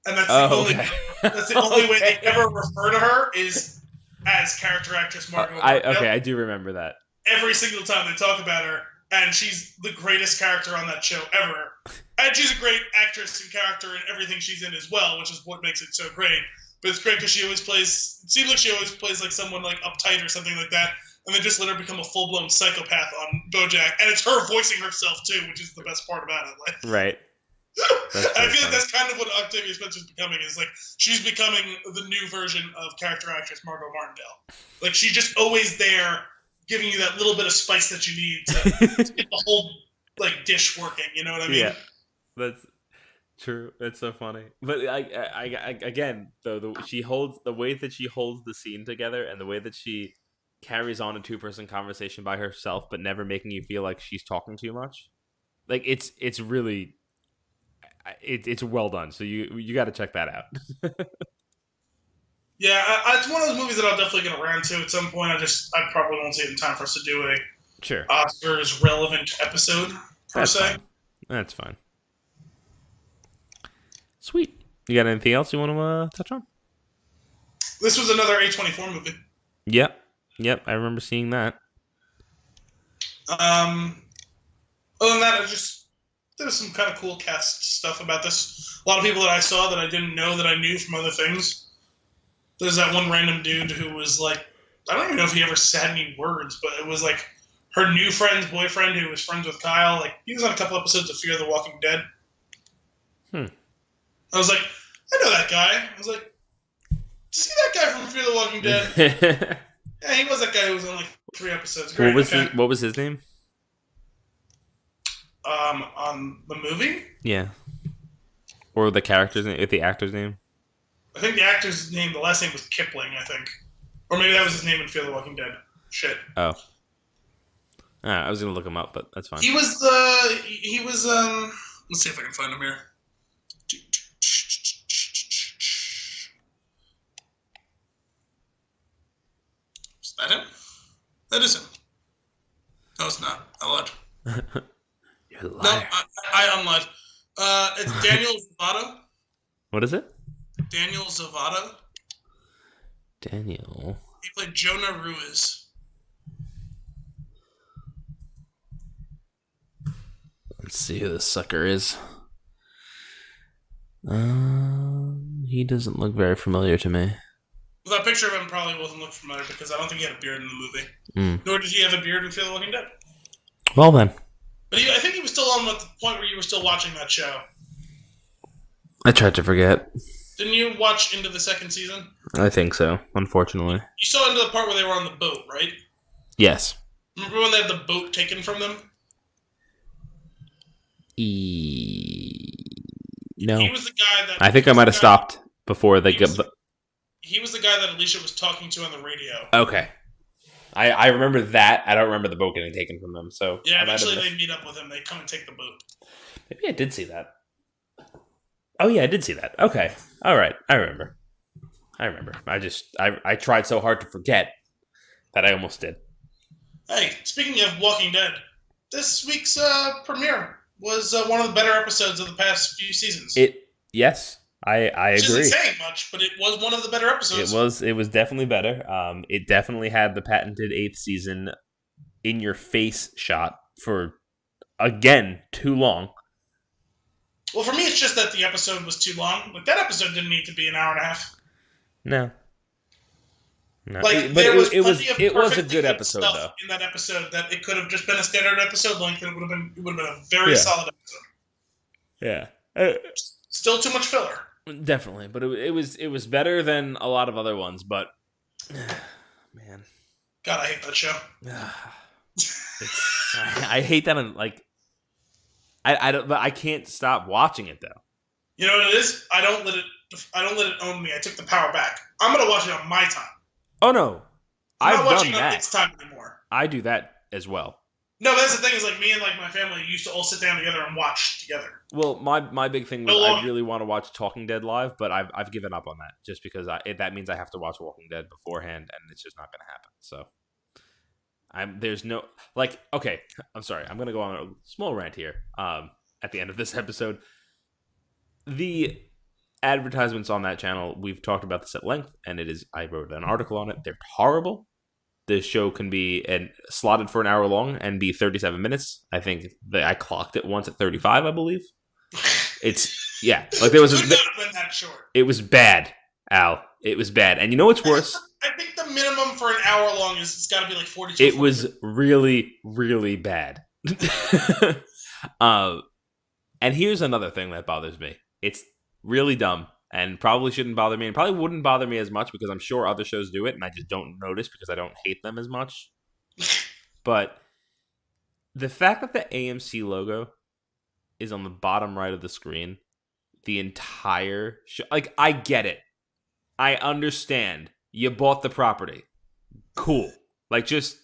And that's the only way they ever refer to her is as character actress Margot Martindale. I do remember that. Every single time they talk about her, and she's the greatest character on that show ever. And she's a great actress and character in everything she's in as well, which is what makes it so great. But it's great because it seems like she always plays like someone like uptight or something like that, and then just let her become a full-blown psychopath on BoJack. And it's her voicing herself, too, which is the best part about it. Like, right. I feel like that's kind of what Octavia Spencer's becoming, is like, she's becoming the new version of character actress Margot Martindale. Like, she's just always there, giving you that little bit of spice that you need to get the whole, like, dish working, you know what I mean? Yeah, that's true. It's so funny. But I again, though, the way that she holds the scene together and the way that she carries on a 2-person conversation by herself, but never making you feel like she's talking too much. Like it's really, it's well done. So you got to check that out. Yeah, it's one of those movies that I'll definitely get around to at some point. I probably won't see it in time for us to do a Oscars relevant episode per se. Fine. That's fine. Sweet. You got anything else you want to touch on? This was another A24 movie. Yep, I remember seeing that. Other than that, there was some kind of cool cast stuff about this. A lot of people that I saw that I didn't know that I knew from other things. There's that one random dude who was like, I don't even know if he ever said any words, but it was like her new friend's boyfriend who was friends with Kyle. Like, he was on a couple episodes of Fear the Walking Dead. I was like, I know that guy. I was like, see that guy from Fear the Walking Dead? Yeah, he was that guy who was on like 3 episodes. Great. What was his name? On the movie? Yeah. Or the character's name, the actor's name? I think the actor's name, the last name was Kipling, I think. Or maybe that was his name in Fear the Walking Dead. Shit. Oh. I was going to look him up, but that's fine. He was, let's see if I can find him here. Is that him? That is him. No, it's not. I lied. You're a liar. No, I unlied. It's Daniel Zavato. What is it? Daniel Zavato. Daniel. He played Jonah Ruiz. Let's see who this sucker is. He doesn't look very familiar to me. Well, that picture of him probably wasn't look familiar because I don't think he had a beard in the movie. Nor did he have a beard in Fear the Walking Dead. Well then. But I think he was still on at the point where you were still watching that show. I tried to forget. Didn't you watch into the 2nd season? I think so, unfortunately. You saw into the part where they were on the boat, right? Yes. Remember when they had the boat taken from them? No. He was the guy that... I think I might have stopped before they got... He was the guy that Alicia was talking to on the radio. Okay. I remember that. I don't remember the boat getting taken from them. So yeah, eventually they meet up with him. They come and take the boat. Maybe I did see that. Oh yeah, I did see that. Okay. All right. I remember. I tried so hard to forget that I almost did. Hey, speaking of Walking Dead, this week's premiere was one of the better episodes of the past few seasons. Yes. I agree. Which isn't saying much, but it was one of the better episodes. It was definitely better. It definitely had the patented 8th season in your face shot for, again, too long. Well, for me, it's just that the episode was too long. Like, that episode didn't need to be an hour and a half. No. Like, but there was it was a good episode, though. In that episode, that it could have just been a standard episode length, and it would have been a very solid episode. Yeah. Still too much filler. Definitely, but it was better than a lot of other ones. But man, God, I hate that show. I hate that. I don't. But I can't stop watching it though. You know what it is? I don't let it own me. I took the power back. I'm gonna watch it on my time. Oh no, I'm not I've watching done it on that. its time anymore. I do that as well. No, that's the thing. Is like me and like my family used to all sit down together and watch together. Well, my big thing was I really want to watch Talking Dead live, but I've given up on that just because that means I have to watch Walking Dead beforehand, and it's just not going to happen. So there's no like. Okay, I'm sorry. I'm going to go on a small rant here. At the end of this episode, the advertisements on that channel, we've talked about this at length, and it is. I wrote an article on it. They're horrible. The show can be slotted for an hour long and be 37 minutes. I think that I clocked it once at 35, I believe. It's like there was Could not have been that short. It was bad, Al. It was bad, and you know what's worse? I think the minimum for an hour long is it's got to be like 42. It was really, really bad. And here's another thing that bothers me. It's really dumb. And probably shouldn't bother me, and probably wouldn't bother me as much because I'm sure other shows do it, and I just don't notice because I don't hate them as much. But the fact that the AMC logo is on the bottom right of the screen, the entire show, like, I get it. I understand. You bought the property. Cool. Like, just,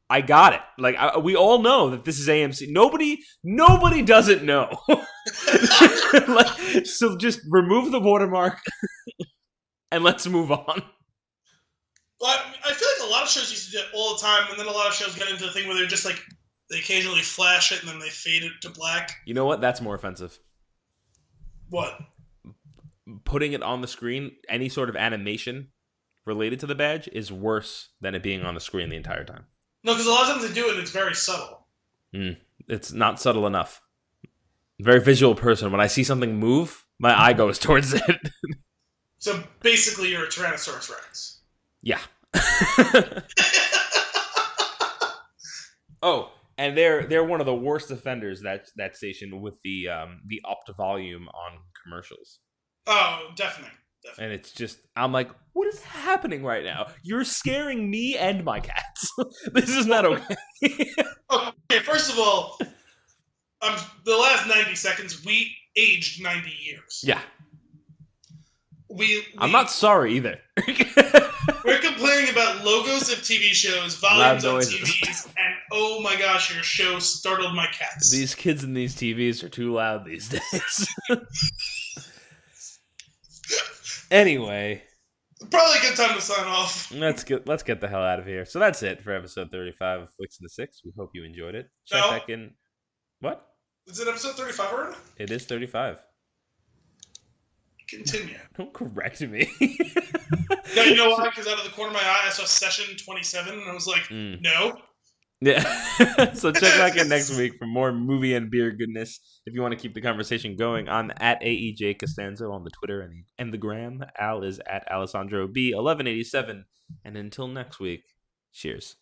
I got it. Like, we all know that this is AMC. Nobody doesn't know. Like, so just remove the watermark and let's move on. Well, I feel like a lot of shows used to do it all the time, and then a lot of shows got into the thing where they're just like, they occasionally flash it and then they fade it to black. You know what? That's more offensive. What? Putting it on the screen, any sort of animation related to the badge is worse than it being on the screen the entire time. No, because a lot of times they do it and it's very subtle. It's not subtle enough. Very visual person. When I see something move, my eye goes towards it. So basically, you're a Tyrannosaurus Rex. Yeah. Oh, and they're one of the worst offenders, that station, with the upped volume on commercials. Oh, definitely. And it's just, I'm like, what is happening right now? You're scaring me and my cats. This is not okay. Okay, first of all, the last 90 seconds, we aged 90 years. Yeah. I'm not sorry either. We're complaining about logos of TV shows, volumes on TVs, and oh my gosh, your show startled my cats. These kids in these TVs are too loud these days. Anyway, probably a good time to sign off. Let's get the hell out of here. So that's it for episode 35 of Flix and the Six. We hope you enjoyed it. Check back in. What? Is it episode 35 already? It is 35. Continue. Don't correct me. No, you know why? Because out of the corner of my eye, I saw session 27, and I was like, no. Yeah. So check back in next week for more movie and beer goodness. If you want to keep the conversation going, I'm at AEJ Costanzo on the Twitter and the gram. Al is at Alessandro B1187. And until next week, cheers.